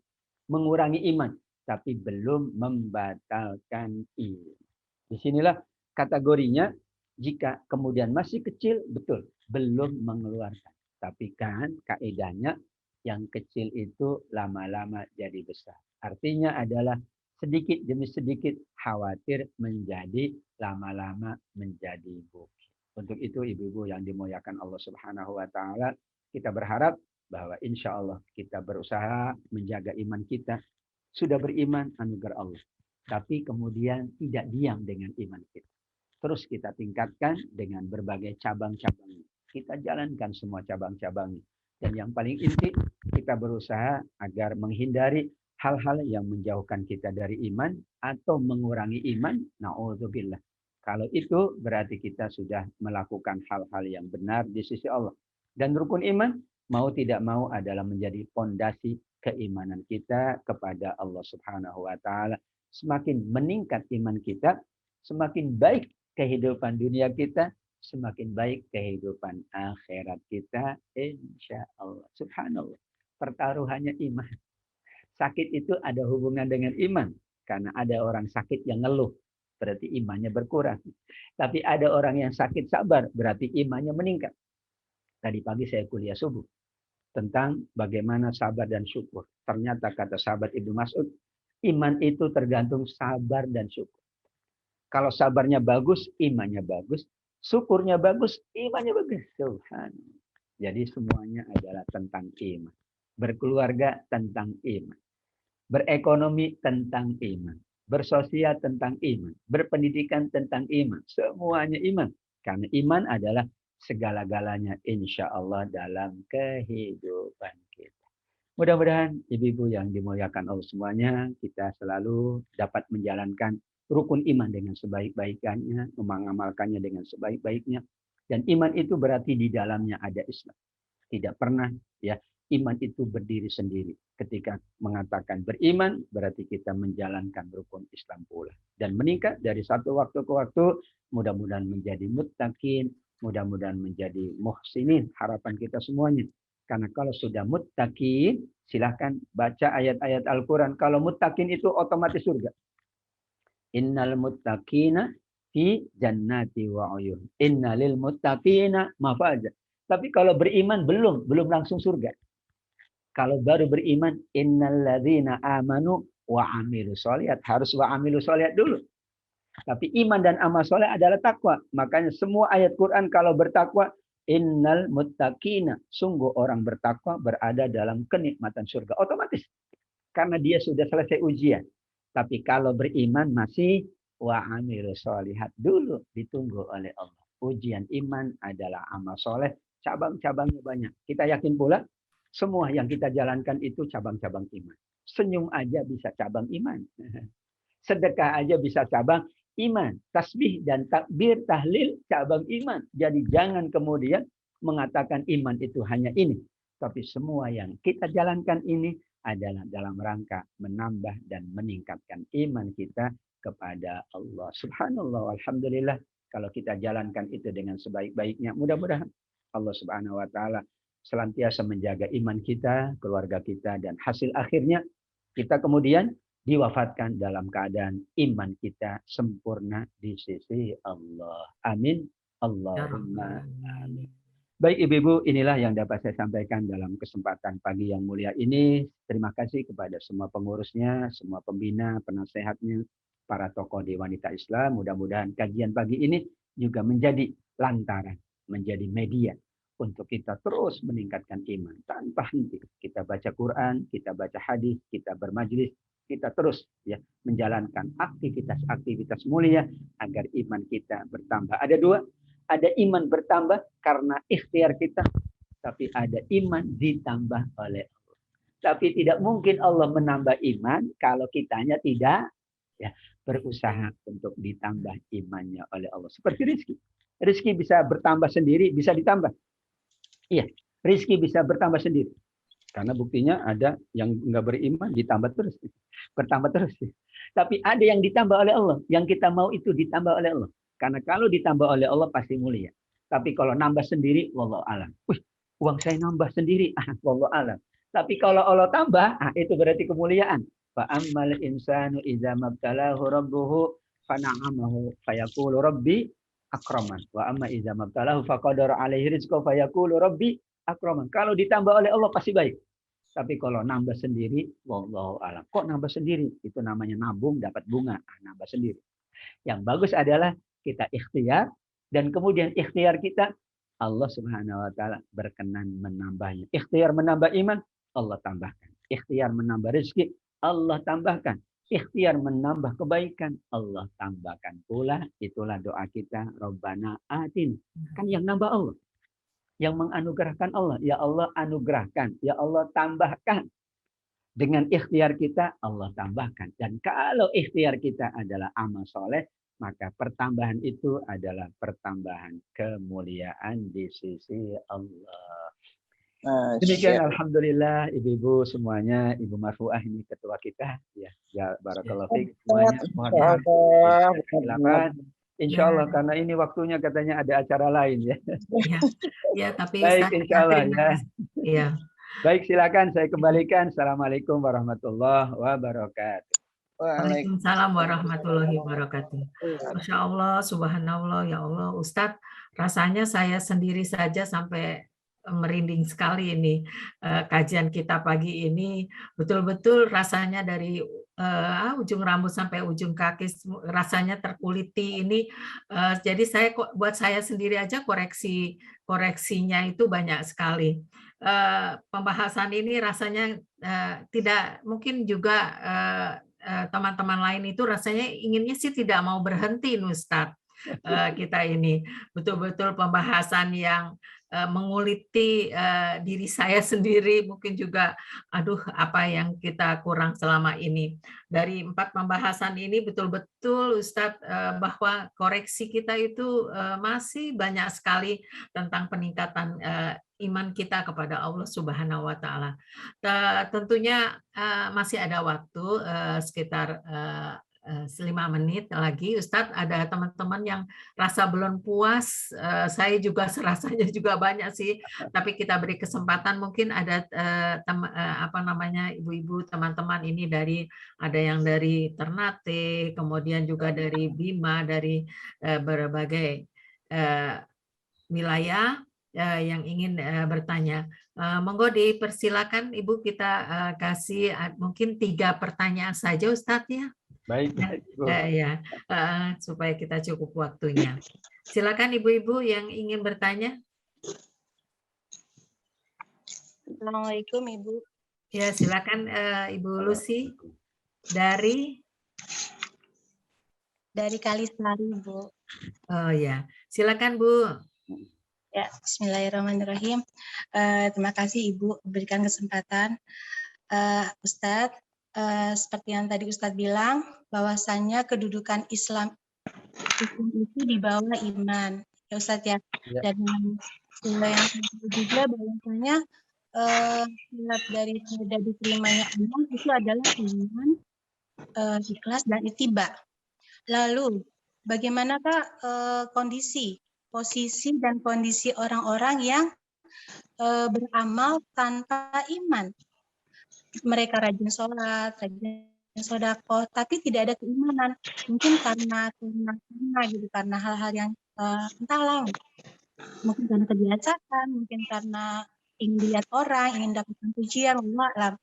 mengurangi iman, tapi belum membatalkan iman. Disinilah kategorinya, jika kemudian masih kecil, betul, belum mengeluarkan. Tapi kan kaedahnya yang kecil itu lama-lama jadi besar. Artinya adalah sedikit demi sedikit khawatir menjadi lama-lama menjadi bukit. Untuk itu ibu-ibu yang dimuliakan Allah Subhanahu wa taala, kita berharap bahwa insya Allah kita berusaha menjaga iman kita. Sudah beriman, anugerah Allah. Tapi kemudian tidak diam dengan iman kita. Terus kita tingkatkan dengan berbagai cabang-cabangnya. Kita jalankan semua cabang-cabangnya. Dan yang paling inti, kita berusaha agar menghindari hal-hal yang menjauhkan kita dari iman atau mengurangi iman. Na'udzubillah. Kalau itu berarti kita sudah melakukan hal-hal yang benar di sisi Allah. Dan rukun iman, mau tidak mau adalah menjadi fondasi keimanan kita kepada Allah Subhanahu wa taala. Semakin meningkat iman kita, semakin baik kehidupan dunia kita, semakin baik kehidupan akhirat kita, insya Allah. Subhanallah. Pertaruhannya iman. Sakit itu ada hubungan dengan iman. Karena ada orang sakit yang ngeluh, berarti imannya berkurang. Tapi ada orang yang sakit sabar, berarti imannya meningkat. Tadi pagi saya kuliah subuh tentang bagaimana sabar dan syukur. Ternyata kata sahabat Ibnu Mas'ud, iman itu tergantung sabar dan syukur. Kalau sabarnya bagus, imannya bagus. Syukurnya bagus, imannya bagus. Subhanallah. Jadi semuanya adalah tentang iman. Berkeluarga tentang iman. Berekonomi tentang iman. Bersosial tentang iman. Berpendidikan tentang iman. Semuanya iman. Karena iman adalah segala-galanya insya Allah dalam kehidupan kita. Mudah-mudahan ibu-ibu yang dimuliakan Allah semuanya, kita selalu dapat menjalankan rukun iman dengan sebaik-baiknya, mengamalkannya dengan sebaik-baiknya. Dan iman itu berarti di dalamnya ada Islam. Tidak pernah ya iman itu berdiri sendiri. Ketika mengatakan beriman, berarti kita menjalankan rukun Islam pula. Dan meningkat dari satu waktu ke waktu, mudah-mudahan menjadi muttaqin, mudah-mudahan menjadi muhsinin, harapan kita semuanya. Karena kalau sudah muttaqin, silahkan baca ayat-ayat Al-Quran. Kalau muttaqin itu otomatis surga. Innal muttaqina fi jannati wa uyun. Innalil muttaqina mafaza. Tapi kalau beriman belum langsung surga. Kalau baru beriman, innalladzina amanu wa amilu sholihat. Harus wa amilu sholihat dulu. Tapi iman dan amal soleh adalah takwa. Makanya semua ayat Quran kalau bertakwa, innal muttaqina. Sungguh orang bertakwa berada dalam kenikmatan surga. Otomatis. Karena dia sudah selesai ujian. Tapi kalau beriman masih wa amilu sholihat dulu ditunggu oleh Allah. Ujian iman adalah amal soleh. Cabang-cabangnya banyak. Kita yakin pula semua yang kita jalankan itu cabang-cabang iman. Senyum aja bisa cabang iman. Sedekah aja bisa cabang iman. Tasbih dan takbir, tahlil, cabang iman. Jadi jangan kemudian mengatakan iman itu hanya ini. Tapi semua yang kita jalankan ini adalah dalam rangka menambah dan meningkatkan iman kita kepada Allah. Subhanallah, alhamdulillah. Kalau kita jalankan itu dengan sebaik-baiknya, mudah-mudahan Allah Subhanahu wa taala senantiasa menjaga iman kita, keluarga kita, dan hasil akhirnya kita kemudian diwafatkan dalam keadaan iman kita sempurna di sisi Allah. Amin. Allahumma amin. Baik ibu-ibu, inilah yang dapat saya sampaikan dalam kesempatan pagi yang mulia ini. Terima kasih kepada semua pengurusnya, semua pembina, penasehatnya, para tokoh di wanita Islam. Mudah-mudahan kajian pagi ini juga menjadi lantaran, menjadi media untuk kita terus meningkatkan iman tanpa henti. Kita baca Quran, kita baca hadis, kita bermajlis, kita terus ya menjalankan aktivitas-aktivitas mulia agar iman kita bertambah. Ada dua, ada iman bertambah karena ikhtiar kita, tapi ada iman ditambah oleh Allah. Tapi tidak mungkin Allah menambah iman kalau kitanya tidak. Ya, berusaha untuk ditambah imannya oleh Allah. Seperti rezeki. Rezeki bisa bertambah sendiri, bisa ditambah. Iya, rezeki bisa bertambah sendiri. Karena buktinya ada yang nggak beriman ditambah terus. Bertambah terus. Tapi ada yang ditambah oleh Allah. Yang kita mau itu ditambah oleh Allah. Karena kalau ditambah oleh Allah pasti mulia. Tapi kalau nambah sendiri, wallahu alam. Wih, uang saya nambah sendiri. Wallahu alam. Tapi kalau Allah tambah, itu berarti kemuliaan. Fa ammal insanu idza mabtalahu rabbuhu fana'amahu fayaqulu rabbi akraman. Wa amma idza mabtalahu faqadara alaihi rizqahu fayaqulu rabbi akraman. Kalau ditambah oleh Allah pasti baik. Tapi kalau nambah sendiri, wallahu alam. Kok nambah sendiri? Itu namanya nabung dapat bunga. Nambah sendiri. Yang bagus adalah kita ikhtiar dan kemudian ikhtiar kita Allah Subhanahu wa taala berkenan menambahnya. Ikhtiar menambah iman, Allah tambahkan. Ikhtiar menambah rezeki, Allah tambahkan. Ikhtiar menambah kebaikan, Allah tambahkan pula. Itulah doa kita, Rabbana atin. Kan yang nambah Allah. Yang menganugerahkan Allah. Ya Allah anugerahkan. Ya Allah tambahkan. Dengan ikhtiar kita, Allah tambahkan. Dan kalau ikhtiar kita adalah amal soleh, maka pertambahan itu adalah pertambahan kemuliaan di sisi Allah. Demikian alhamdulillah ibu-ibu semuanya, Ibu Marfuah ini ketua kita. Ya barakallahu fiik semuanya. Mohon maaf. Silakan. Insya Allah karena ini waktunya katanya ada acara lain ya. Ya tapi baik insya Allah ya. Iya. Baik silakan saya kembalikan. Assalamualaikum warahmatullahi wabarakatuh. Waalaikumsalam warahmatullahi wabarakatuh. Masya Allah, subhanallah, ya Allah. Ustadz, rasanya saya sendiri saja sampai merinding sekali ini kajian kita pagi ini. Betul-betul rasanya dari ujung rambut sampai ujung kaki rasanya terkuliti ini. Jadi buat saya sendiri aja koreksinya itu banyak sekali. Pembahasan ini rasanya tidak mungkin juga teman-teman lain itu rasanya inginnya sih tidak mau berhenti, Ustadz. Kita ini betul-betul pembahasan yang menguliti diri saya sendiri, mungkin juga aduh apa yang kita kurang selama ini. Dari 4 pembahasan ini betul-betul Ustadz bahwa koreksi kita itu masih banyak sekali tentang peningkatan iman kita kepada Allah Subhanahu wa taala. Tentunya masih ada waktu sekitar 5 menit lagi, Ustadz. Ada teman-teman yang rasa belum puas, saya juga rasanya juga banyak sih. Tapi kita beri kesempatan, mungkin ada ibu-ibu teman-teman ini ada yang dari Ternate, kemudian juga dari Bima, dari berbagai wilayah yang ingin bertanya. Monggo dipersilakan Ibu, kita kasih mungkin 3 pertanyaan saja Ustadz ya. Baik. Ya, supaya kita cukup waktunya. Silakan ibu-ibu yang ingin bertanya. Assalamualaikum Ibu. Ya, silakan Ibu Lucy dari Kalisari, Bu. Oh ya, silakan Bu. Ya, bismillahirrahmanirrahim. Terima kasih Ibu berikan kesempatan. Ustadz, seperti yang tadi Ustadz bilang, bahwasannya kedudukan Islam itu di bawah iman. Ya Ustadz ya. Dan yang juga bahwasanya dari diterimanya iman itu adalah iman, ikhlas dan ittiba. Lalu bagaimanakah posisi dan kondisi orang-orang yang beramal tanpa iman? Mereka rajin sholat, rajin sedekah, tapi tidak ada keimanan. Mungkin karena hal-hal yang entahlah. Mungkin karena kebiasaan, mungkin karena ingin dilihat orang, ingin dapatkan pujian, Allah.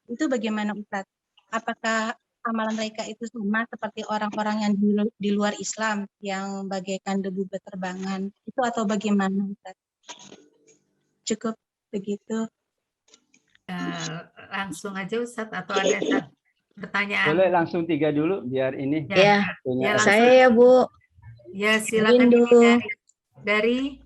Itu bagaimana Ustaz? Apakah amalan mereka itu sama seperti orang-orang yang di luar Islam yang bagaikan debu berterbangan? Itu atau bagaimana Ustaz? Cukup begitu. Langsung aja Ustadz atau ada pertanyaan? Boleh langsung 3 dulu biar ini. Ya saya ya Bu. Ya silakan dari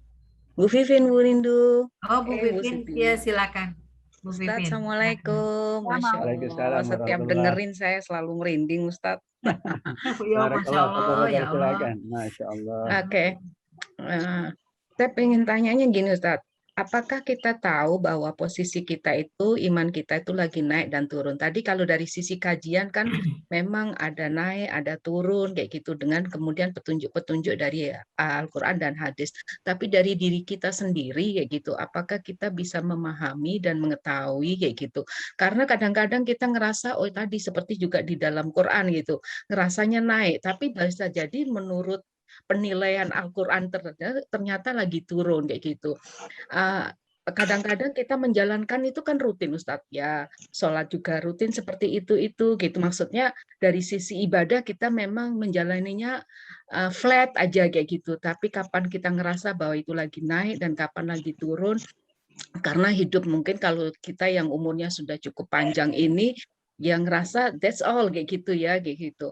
Bu Vivin, Bu Rindu. Oh Bu Vivin, ya silakan. Bu Ustadz, Pipin. Assalamualaikum. Masya Waalaikumsalam Allah, setiap warahmatullah. dengerin saya selalu merinding, Ustadz. Ya, Masya Barakallah, Allah, Pak ya Allah. silakan. Masya Allah. Oke. Saya pengen tanyanya gini, Ustadz. Apakah kita tahu bahwa posisi kita itu, iman kita itu lagi naik dan turun? Tadi kalau dari sisi kajian kan memang ada naik, ada turun, kayak gitu. Dengan kemudian petunjuk-petunjuk dari Al-Quran dan hadis. Tapi dari diri kita sendiri, kayak gitu. Apakah kita bisa memahami dan mengetahui, kayak gitu? Karena kadang-kadang kita ngerasa, oh tadi seperti juga di dalam Quran gitu. Ngerasanya naik, tapi bisa jadi menurut penilaian Al-Quran ternyata lagi turun kayak gitu. Kadang-kadang kita menjalankan itu kan rutin Ustadz ya, sholat juga rutin seperti itu gitu. Maksudnya dari sisi ibadah kita memang menjalaninya flat aja kayak gitu. Tapi kapan kita ngerasa bahwa itu lagi naik dan kapan lagi turun, karena hidup mungkin kalau kita yang umurnya sudah cukup panjang ini yang ngerasa that's all kayak gitu ya kayak gitu.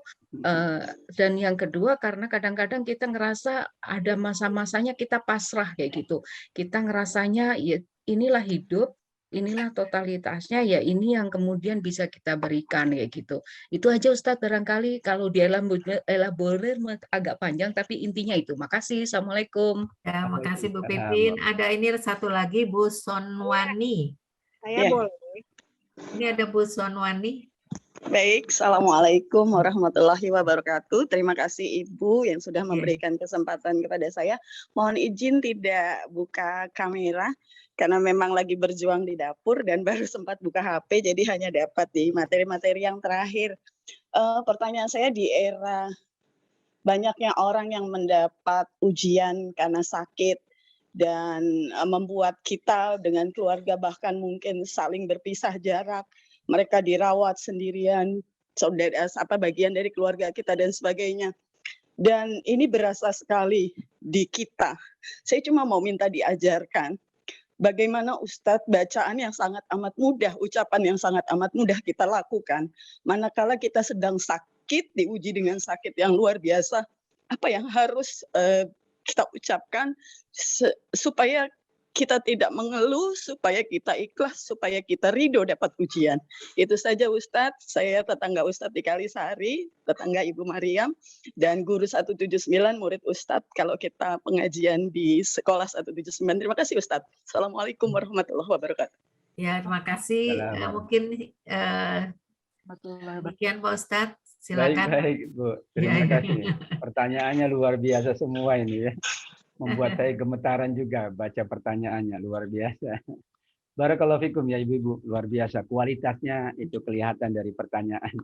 Dan yang kedua karena kadang-kadang kita ngerasa ada masa-masanya kita pasrah kayak gitu. Kita ngerasanya ya inilah hidup, inilah totalitasnya, ya ini yang kemudian bisa kita berikan kayak gitu. Itu aja Ustadz, barangkali kalau dielaborir agak panjang tapi intinya itu. Makasih. Assalamualaikum. Ya, makasih Bu Pipin. Ada ini satu lagi Bu Sonwani. Saya boleh. Ini ada Bu Sonwani. Baik, Assalamualaikum warahmatullahi wabarakatuh. Terima kasih Ibu yang sudah memberikan kesempatan kepada saya. Mohon izin tidak buka kamera karena memang lagi berjuang di dapur dan baru sempat buka HP, jadi hanya dapat di materi-materi yang terakhir. Pertanyaan saya, di era banyaknya orang yang mendapat ujian karena sakit dan membuat kita dengan keluarga bahkan mungkin saling berpisah jarak, mereka dirawat sendirian, bagian dari keluarga kita dan sebagainya. Dan ini berasa sekali di kita. Saya cuma mau minta diajarkan bagaimana Ustadz bacaan yang sangat amat mudah, ucapan yang sangat amat mudah kita lakukan. Manakala kita sedang sakit, diuji dengan sakit yang luar biasa, apa yang harus kita ucapkan supaya kita tidak mengeluh, supaya kita ikhlas, supaya kita ridho dapat ujian. Itu saja Ustadz. Saya tetangga Ustadz di Kalisari, tetangga Ibu Mariam, dan guru 179 murid Ustadz kalau kita pengajian di sekolah 179. Terima kasih Ustadz. Assalamualaikum warahmatullahi wabarakatuh. Ya, terima kasih. Mungkin demikian Pak Ustadz. Silakan. Baik Bu. Terima kasih. Pertanyaannya luar biasa semua ini ya. Membuat saya gemetaran juga baca pertanyaannya, luar biasa. Barakallahu fikum ya Ibu-ibu, luar biasa. Kualitasnya itu kelihatan dari pertanyaan.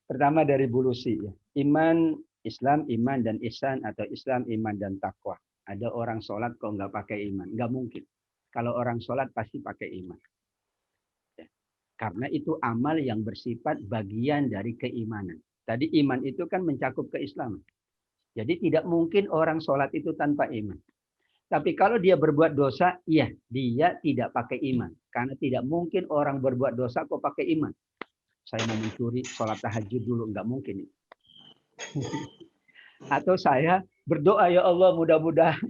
Pertama dari bulusi ya. Iman, Islam, iman dan ihsan, atau Islam, iman dan takwa. Ada orang sholat kok nggak pakai iman? Nggak mungkin. Kalau orang sholat pasti pakai iman. Ya. Karena itu amal yang bersifat bagian dari keimanan. Tadi iman itu kan mencakup keislaman. Jadi tidak mungkin orang sholat itu tanpa iman. Tapi kalau dia berbuat dosa, iya, dia tidak pakai iman. Karena tidak mungkin orang berbuat dosa kok pakai iman. Saya mau mencuri, sholat tahajud dulu, nggak mungkin. Atau saya berdoa, ya Allah mudah-mudahan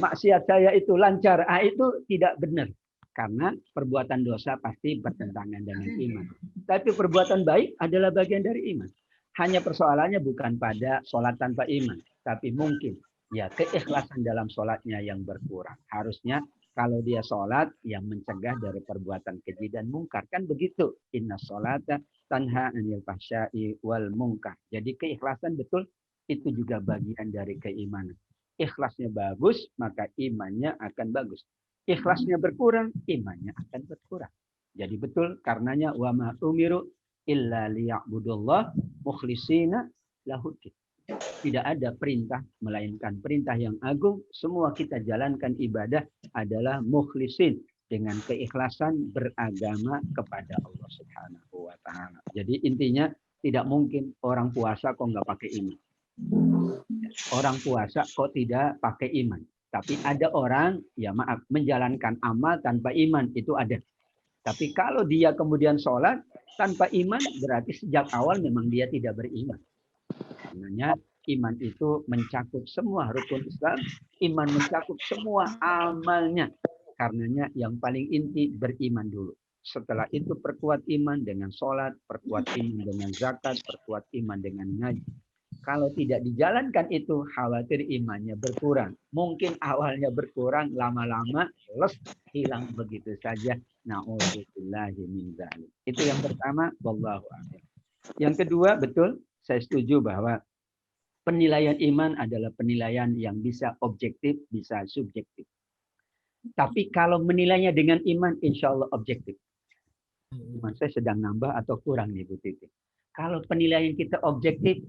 maksiat saya itu lancar. Itu tidak benar. Karena perbuatan dosa pasti bertentangan dengan iman. Tapi perbuatan baik adalah bagian dari iman. Hanya persoalannya bukan pada sholat tanpa iman, tapi mungkin ya keikhlasan dalam sholatnya yang berkurang. Harusnya kalau dia sholat yang mencegah dari perbuatan keji dan mungkar, kan begitu. Inna sholata tanha anil fahsya'i wal mungkar. Jadi keikhlasan betul itu juga bagian dari keimanan. Ikhlasnya bagus, maka imannya akan bagus. Ikhlasnya berkurang, imannya akan berkurang. Jadi betul karenanya wa ma umiru illa liya'budullah mukhlisina lahuddin. Tidak ada perintah melainkan perintah yang agung. Semua kita jalankan ibadah adalah mukhlisin, dengan keikhlasan beragama kepada Allah Subhanahu wa taala. Jadi intinya tidak mungkin orang puasa kok nggak pakai iman. Orang puasa kok tidak pakai iman. Tapi ada orang, ya maaf, menjalankan amal tanpa iman, itu ada. Tapi kalau dia kemudian sholat tanpa iman, berarti sejak awal memang dia tidak beriman. Karena iman itu mencakup semua rukun Islam, iman mencakup semua amalnya. Karenanya yang paling inti beriman dulu. Setelah itu perkuat iman dengan sholat, perkuat iman dengan zakat, perkuat iman dengan ngaji. Kalau tidak dijalankan itu, khawatir imannya berkurang. Mungkin awalnya berkurang, lama-lama hilang begitu saja. Na'udzubillahi min dzalik. Itu yang pertama, wallahu a'lam. Yang kedua, betul, saya setuju bahwa penilaian iman adalah penilaian yang bisa objektif, bisa subjektif. Tapi kalau menilainya dengan iman, insya Allah objektif. Iman saya sedang nambah atau kurang nih Bu Titi. Kalau penilaian kita objektif,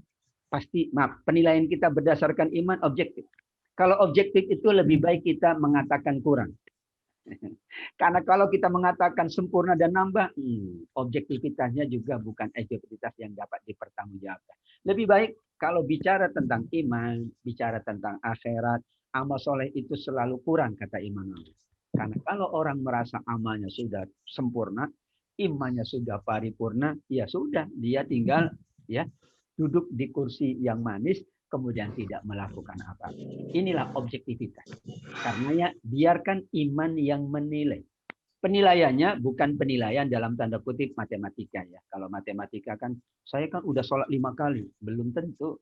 pasti penilaian kita berdasarkan iman objektif. Kalau objektif itu lebih baik kita mengatakan kurang. Karena kalau kita mengatakan sempurna dan nambah, objektivitasnya juga bukan objektivitas yang dapat dipertanggungjawabkan. Lebih baik kalau bicara tentang iman, bicara tentang akhirat, amal soleh itu selalu kurang, kata Imam Nawawi. Karena kalau orang merasa amalnya sudah sempurna, imannya sudah paripurna, ya sudah, dia tinggal ya duduk di kursi yang manis, kemudian tidak melakukan apa-apa. Inilah objektivitas. Karenanya biarkan iman yang menilai. Penilaiannya bukan penilaian dalam tanda kutip matematika ya. Kalau matematika kan, saya kan udah sholat 5 kali, belum tentu.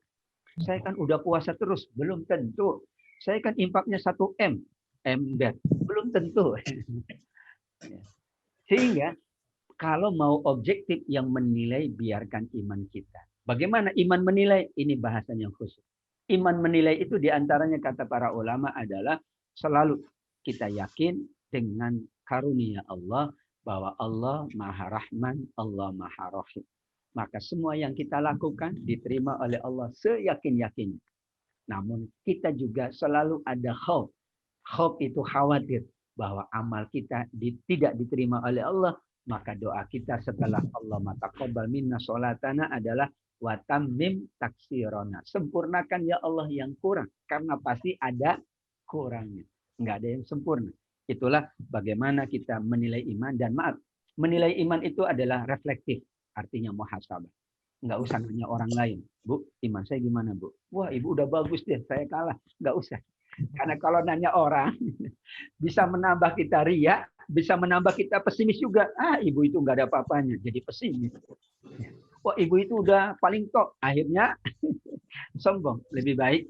Saya kan udah puasa terus, belum tentu. Saya kan infaknya 1 M, belum tentu. Sehingga kalau mau objektif yang menilai, biarkan iman kita. Bagaimana iman menilai? Ini bahasan yang khusus. Iman menilai itu diantaranya kata para ulama adalah selalu kita yakin dengan karunia Allah bahwa Allah Maha Rahman, Allah Maha Rahim. Maka semua yang kita lakukan diterima oleh Allah seyakin-yakinnya. Namun kita juga selalu ada khauf. Khauf itu khawatir bahwa amal kita tidak diterima oleh Allah. Maka doa kita setelah Allah mataqabbal minna sholatana adalah wa tammim taksirona. Sempurnakan ya Allah yang kurang. Karena pasti ada kurangnya. Enggak ada yang sempurna. Itulah bagaimana kita menilai iman. Dan maaf, menilai iman itu adalah reflektif. Artinya muhasabah. Enggak usah nanya orang lain. Bu, iman saya gimana Bu? Wah ibu udah bagus deh, saya kalah. Enggak usah. Karena kalau nanya orang, bisa menambah kita riya, bisa menambah kita pesimis juga. Ibu itu enggak ada apa-apanya, jadi pesimis. Wah ibu itu udah paling top. Akhirnya sombong. Lebih baik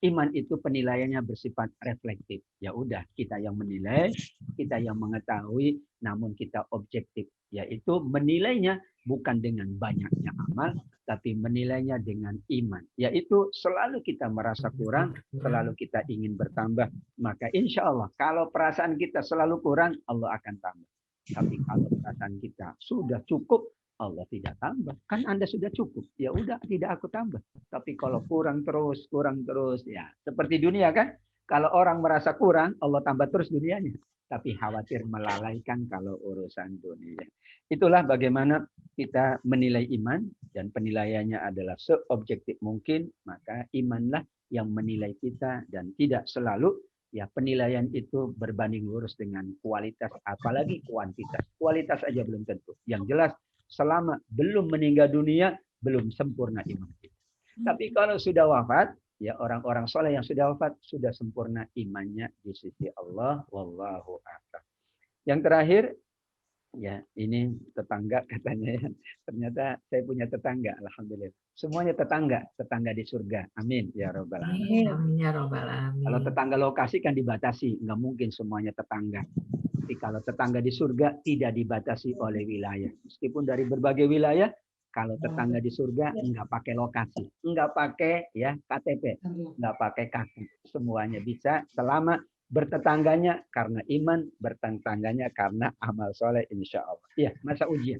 iman itu penilaiannya bersifat reflektif. Ya udah, kita yang menilai, kita yang mengetahui, namun kita objektif. Yaitu menilainya bukan dengan banyaknya amal, tapi menilainya dengan iman. Yaitu selalu kita merasa kurang, selalu kita ingin bertambah. Maka insya Allah, kalau perasaan kita selalu kurang, Allah akan tambah. Tapi kalau perasaan kita sudah cukup, Allah tidak tambah. Kan Anda sudah cukup. Ya udah, tidak aku tambah. Tapi kalau kurang terus, ya seperti dunia kan? Kalau orang merasa kurang, Allah tambah terus dunianya. Tapi khawatir melalaikan kalau urusan dunia. Itulah bagaimana kita menilai iman, dan penilaiannya adalah seobjektif mungkin. Maka imanlah yang menilai kita, dan tidak selalu ya penilaian itu berbanding lurus dengan kualitas, apalagi kuantitas. Kualitas aja belum tentu. Yang jelas selama belum meninggal dunia, belum sempurna iman kita. Tapi kalau sudah wafat, ya orang-orang soleh yang sudah wafat sudah sempurna imannya di sisi Allah. Wallahu a'lam. Yang terakhir, ya ini tetangga katanya ya. Ternyata saya punya tetangga, alhamdulillah. Semuanya tetangga di surga. Amin ya robbal alamin. Amin ya robbal alamin. Kalau tetangga lokasi kan dibatasi, nggak mungkin semuanya tetangga. Tapi kalau tetangga di surga tidak dibatasi oleh wilayah. Meskipun dari berbagai wilayah, kalau tetangga di surga nggak pakai lokasi, nggak pakai ya KTP, nggak pakai kaki, semuanya bisa selama bertetangganya karena iman, bertetangganya karena amal soleh, insya Allah. Iya, masa ujian.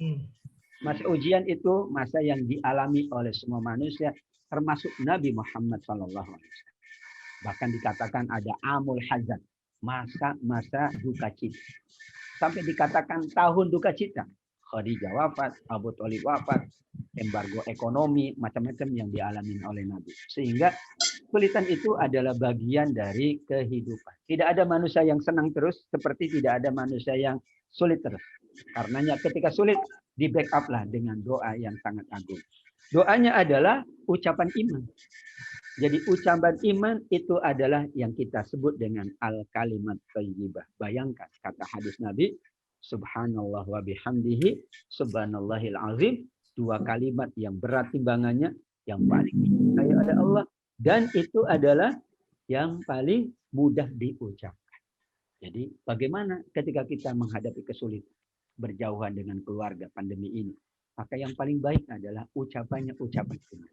Masa ujian itu masa yang dialami oleh semua manusia, termasuk Nabi Muhammad SAW. Bahkan dikatakan ada amul hazan, masa duka cita. Sampai dikatakan tahun duka cita. Khadijah wafat, Abu Thalib wafat, embargo ekonomi, macam-macam yang dialami oleh Nabi. Sehingga kesulitan itu adalah bagian dari kehidupan. Tidak ada manusia yang senang terus, seperti tidak ada manusia yang sulit terus. Karenanya ketika sulit, di backup lah dengan doa yang sangat agung. Doanya adalah ucapan iman. Jadi ucapan iman itu adalah yang kita sebut dengan al-kalimat thayyibah. Bayangkan kata hadis Nabi, subhanallah wa bihamdihi, subhanallahil azim, 2 kalimat yang berat timbangannya, yang paling dicintai oleh Allah, dan itu adalah yang paling mudah diucapkan. Jadi bagaimana ketika kita menghadapi kesulitan, berjauhan dengan keluarga pandemi ini, maka yang paling baik adalah ucapannya ucapan iman.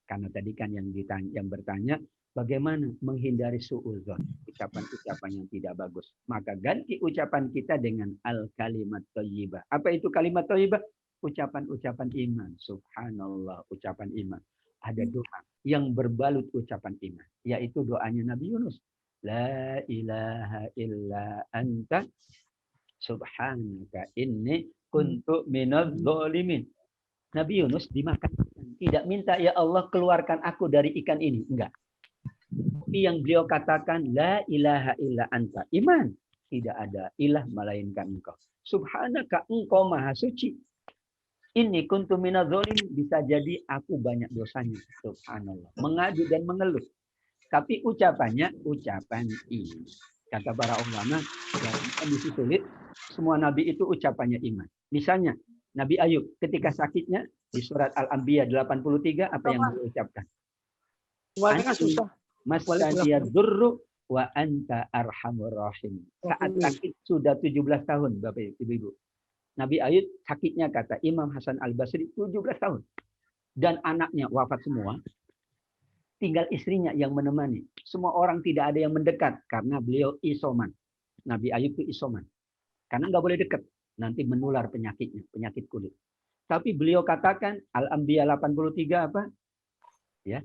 Karena tadi kan yang bertanya bagaimana menghindari suudzon, ucapan-ucapan yang tidak bagus. Maka ganti ucapan kita dengan al-kalimat thayyibah. Apa itu kalimat thayyibah? Ucapan-ucapan iman. Subhanallah, ucapan iman. Ada doa yang berbalut ucapan iman, yaitu doanya Nabi Yunus. La ilaha illa anta subhanaka inni kuntu minadz zalimin. Nabi Yunus dimakan. Tidak minta, ya Allah keluarkan aku dari ikan ini. Enggak. Tapi yang beliau katakan, la ilaha illa anta. Iman. Tidak ada ilah melainkan engkau. Subhanaka, engkau maha suci. Ini kuntu minadz zalimin. Bisa jadi aku banyak dosanya. Subhanallah. Mengadu dan mengeluh. Tapi ucapannya, ucapan iman. Kata para ulama, dalam kondisi sulit, semua nabi itu ucapannya iman. Misalnya, Nabi Ayub ketika sakitnya di surat Al-Anbiya 83 apa yang beliau ucapkan? Masdiyadzurru wa anta arhamur rahim. Saat sakit sudah 17 tahun Bapak Ibu. Nabi Ayub sakitnya kata Imam Hasan Al-Basri 17 tahun. Dan anaknya wafat semua. Tinggal istrinya yang menemani. Semua orang tidak ada yang mendekat karena beliau isoman. Nabi Ayub itu isoman. Karena nggak boleh dekat. Nanti menular penyakitnya, penyakit kulit. Tapi beliau katakan, Al-Anbiya 83 apa? Ya.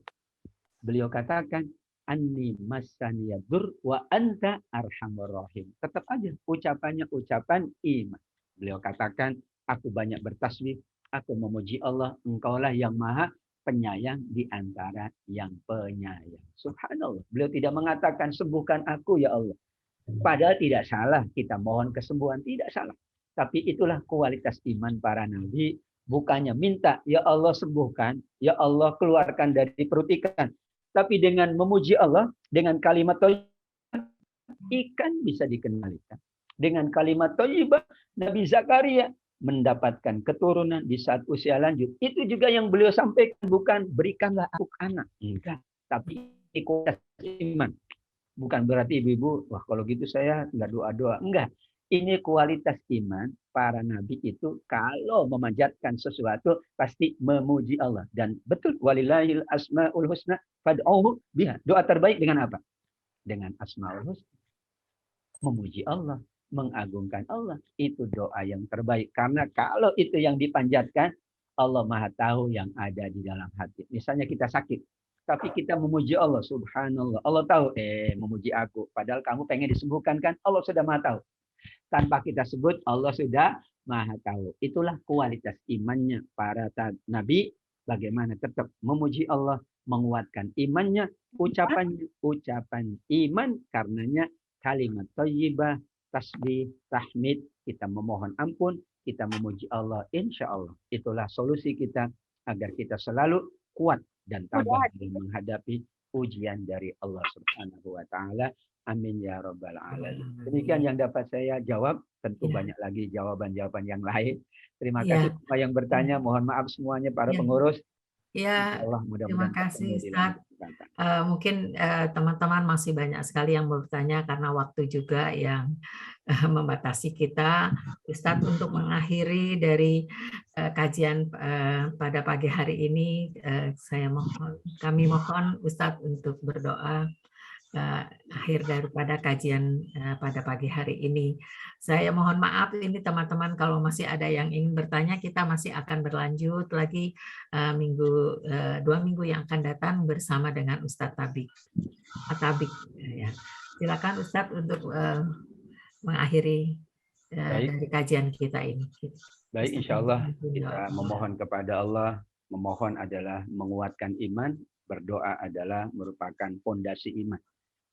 Beliau katakan, anni massaniyadur wa anta arhamur rahim. Tetap aja ucapannya ucapan iman. Beliau katakan, aku banyak bertasbih, aku memuji Allah, engkaulah yang maha penyayang di antara yang penyayang. Subhanallah. Beliau tidak mengatakan, sembuhkan aku ya Allah. Padahal tidak salah kita mohon kesembuhan, tidak salah. Tapi itulah kualitas iman para nabi. Bukannya minta, ya Allah sembuhkan, ya Allah keluarkan dari perut ikan. Tapi dengan memuji Allah, dengan kalimat thayyibah, ikan bisa dikendalikan. Dengan kalimat thayyibah, Nabi Zakaria mendapatkan keturunan di saat usia lanjut. Itu juga yang beliau sampaikan, bukan berikanlah aku anak. Enggak, tapi kualitas iman. Bukan berarti ibu-ibu, wah kalau gitu saya nggak doa-doa. Enggak. Ini kualitas iman para nabi itu kalau memanjatkan sesuatu pasti memuji Allah. Dan betul, walillahil asmaul husna fad'uhu biha. Doa terbaik dengan apa? Dengan asmaul husna. Memuji Allah, mengagungkan Allah. Itu doa yang terbaik. Karena kalau itu yang dipanjatkan, Allah Maha tahu yang ada di dalam hati. Misalnya kita sakit, tapi kita memuji Allah, subhanallah. Allah tahu, memuji aku. Padahal kamu pengen disembuhkan kan? Allah sudah Maha tahu. Tanpa kita sebut, Allah sudah Maha tahu. Itulah kualitas imannya para nabi. Bagaimana tetap memuji Allah, menguatkan imannya, ucapannya, ucapan iman. Karenanya kalimat thayyibah, tasbih, tahmid, kita memohon ampun, kita memuji Allah. Insya Allah. Itulah solusi kita agar kita selalu kuat dan tabah dalam menghadapi ujian dari Allah Subhanahu wa Ta'ala. Amin ya rabbal alamin. Demikian yang dapat saya jawab. Tentu banyak lagi jawaban-jawaban yang lain. Terima kasih semua yang bertanya. Mohon maaf semuanya para pengurus. Ya, Allah terima kasih Ustaz. Mungkin teman-teman masih banyak sekali yang bertanya karena waktu juga yang membatasi kita. Ustadz, untuk mengakhiri dari kajian pada pagi hari ini, kami mohon Ustadz untuk berdoa akhir daripada kajian pada pagi hari ini. Saya mohon maaf ini teman-teman kalau masih ada yang ingin bertanya, kita masih akan berlanjut lagi 2 minggu yang akan datang bersama dengan Ustadz Tabik. Ya. Silakan Ustadz untuk mengakhiri dari kajian kita ini. Baik, insya Allah kita memohon kepada Allah. Memohon adalah menguatkan iman, berdoa adalah merupakan fondasi iman.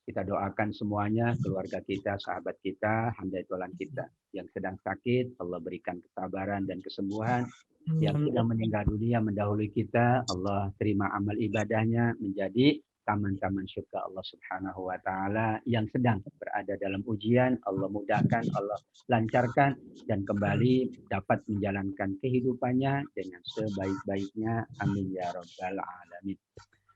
Kita doakan semuanya, keluarga kita, sahabat kita, hamba tolan kita. Yang sedang sakit, Allah berikan kesabaran dan kesembuhan. Yang sudah meninggal dunia mendahului kita, Allah terima amal ibadahnya menjadi taman-taman surga Allah Subhanahu wa taala yang sedang berada dalam ujian, Allah mudahkan, Allah lancarkan dan kembali dapat menjalankan kehidupannya dengan sebaik-baiknya. Amin ya rabbal alamin.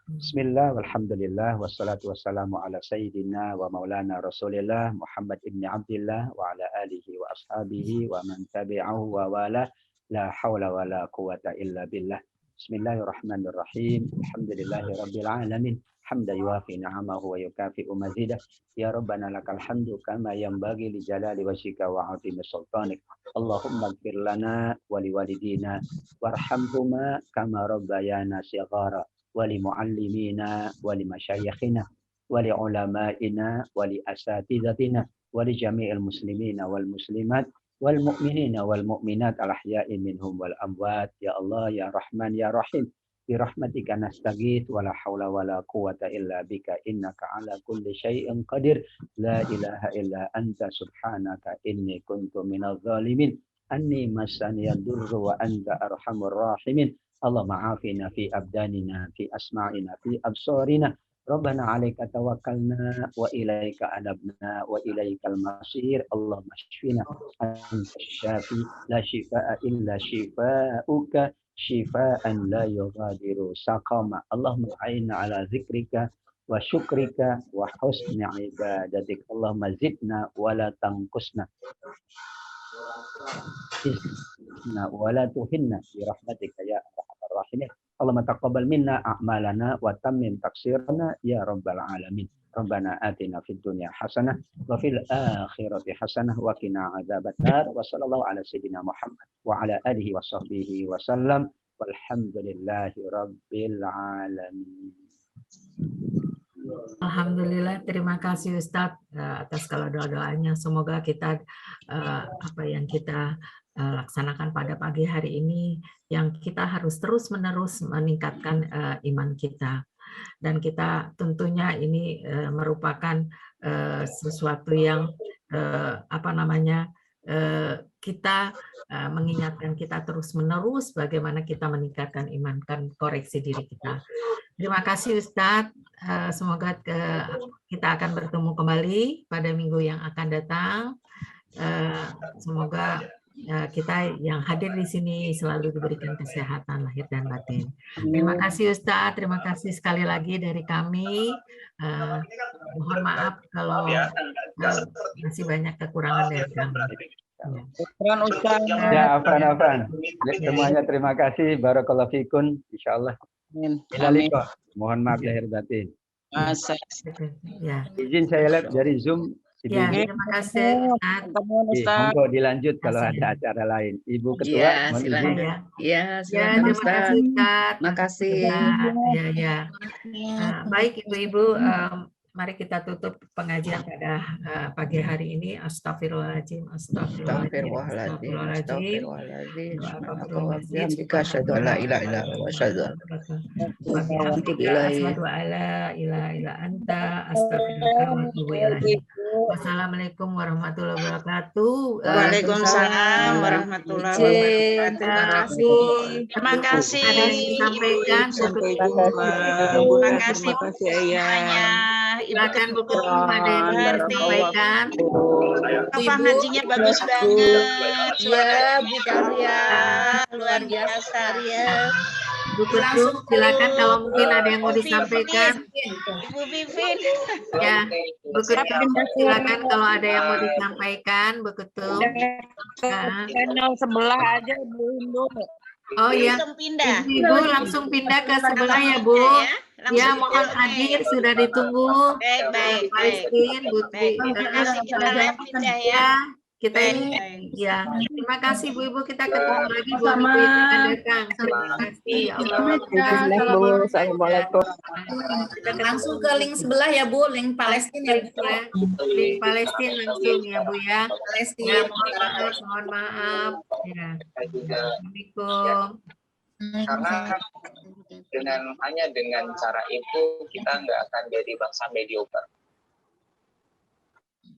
Bismillah, walhamdulillah, wassalatu wassalamu ala sayyidina wa maulana rasulillah Muhammad ibn Abdillah wa ala alihi wa ashabihi wa man tabi'ahu wa wala, la hawla wa la quwata illa billah. Bismillahirrahmanirrahim. Alhamdulillahi rabbil alamin. Hamda yuafi ni'amahu wa yukafi'u mazidah. Ya Rabbana lakal hamdu kama yanbaghi li jalali wajhika wa 'azimi sultanik. Allahumma ighfir lana wa liwalidina warhamhuma kama rabbayana shighara. ولمعلمينا ولمشايخنا ولعلمائنا ولأساتذتنا ولجميع المسلمين والمسلمات والمؤمنين والمؤمنات الأحياء منهم والأموات يا الله يا رحمن يا رحيم برحمتك نستغيث ولا حول ولا قوة إلا بك إنك على كل شيء قدير لا إله إلا أنت سبحانك إني كنت من الظالمين أني مسني الضر وأنت أرحم الراحمين اللهم عافنا في أبداننا في أسماعنا في أبصارنا ربنا عليك توكلنا وإليك أنبنا وإليك المصير اللهم اشفنا أنت الشافي لا شفاء إلا شفاؤك شفاء لا يغادر سقما اللهم أعنا على ذكرك وشكرك وحسن عبادتك اللهم زدنا ولا تنقصنا ولا تهنا برحمتك يا أرحم الراحمين اللهم تقبل منا أعمالنا وتمم تقصيرنا يا رب العالمين ربنا آتنا في الدنيا حسنة وفي الآخرة حسنة وقنا عذاب النار وصلى الله على سيدنا محمد وعلى آله وصحبه وسلم والحمد لله رب العالمين. Alhamdulillah, terima kasih Ustadz atas kalau doa-doanya. Semoga kita apa yang kita laksanakan pada pagi hari ini, yang kita harus terus-menerus meningkatkan iman kita. Dan kita tentunya ini merupakan sesuatu yang apa namanya, kita mengingatkan kita terus-menerus bagaimana kita meningkatkan iman, kan koreksi diri kita. Terima kasih Ustadz. Semoga kita akan bertemu kembali pada minggu yang akan datang. Semoga kita yang hadir di sini selalu diberikan kesehatan lahir dan batin. Terima kasih Ustadz. Terima kasih sekali lagi dari kami. Mohon maaf kalau masih banyak kekurangan dari kami. Ya, Afan. Semuanya terima kasih. Barakallahu fikun. Insyaallah. Amin. Mohon maaf lahir batin. Ya. Izin saya lihat dari Zoom. Ya, terima kasih Ustaz. Monggo dilanjut kalau ada acara lain. Ibu Ketua, Ya, mohon silakan. izin. Ya, silakan terima Ustaz. kasih Ustaz. Terima kasih. Ya. Baik Ibu-ibu, mari kita tutup pengajian pada pagi hari ini. Astagfirullahaladzim, astagfirullahaladzim, astagfirullahaladzim. Asyhadu an la ilaha illa anta wa asyhadu Asyhadu an la ilaha illa anta astaghfiruka wa atubu ilaik. Wassalamualaikum warahmatullahi wabarakatuh. Waalaikumsalam warahmatullahi wabarakatuh. Terima kasih. Ada yang disampaikan. Terima kasih semuanya. Silakan Bu Ketum, ada yang ingin disampaikan. Apa ngajinya bagus banget. Ya, Bu Karya, luar biasa ya. Bu Ketum, silakan kalau mungkin ada yang mau disampaikan. Ibu Vivin. Ya, Bu Ketum, silakan kalau ada yang mau disampaikan, Bu Ketum. Channel sebelah aja Bu Indo. Oh ya, Pindah. Ibu langsung pindah ke sebelah ya Bu. Ya, mohon hadir, sudah ditunggu. Baik. Palestina, Bu. Kita live pindah ya. Kita ini, ya. Terima kasih Bu Ibu, kita ketemu lagi 2 minggu yang akan datang. Terima kasih. Ya Allah. Assalamualaikum. Langsung ke link sebelah ya Bu, link Palestina ya Bu ya. Link Palestina langsung ya Bu ya. Palestina. Ya, mohon maaf. Ya. Assalamualaikum. Karena hanya dengan cara itu kita nggak akan jadi bangsa mediocre.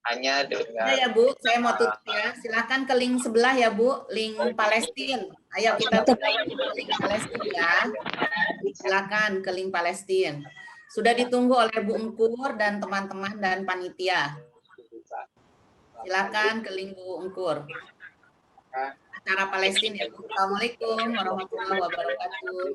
Hanya dengan Ya Bu, saya mau tutup ya. Silakan ke link sebelah ya Bu, link Palestina. Ayo kita tutup link Palestina ya. Silakan ke link Palestina. Sudah ditunggu oleh Bu Engkur dan teman-teman dan panitia. Silakan ke link Bu Engkur. Acara Palestina ya Bu. Assalamualaikum warahmatullahi wabarakatuh.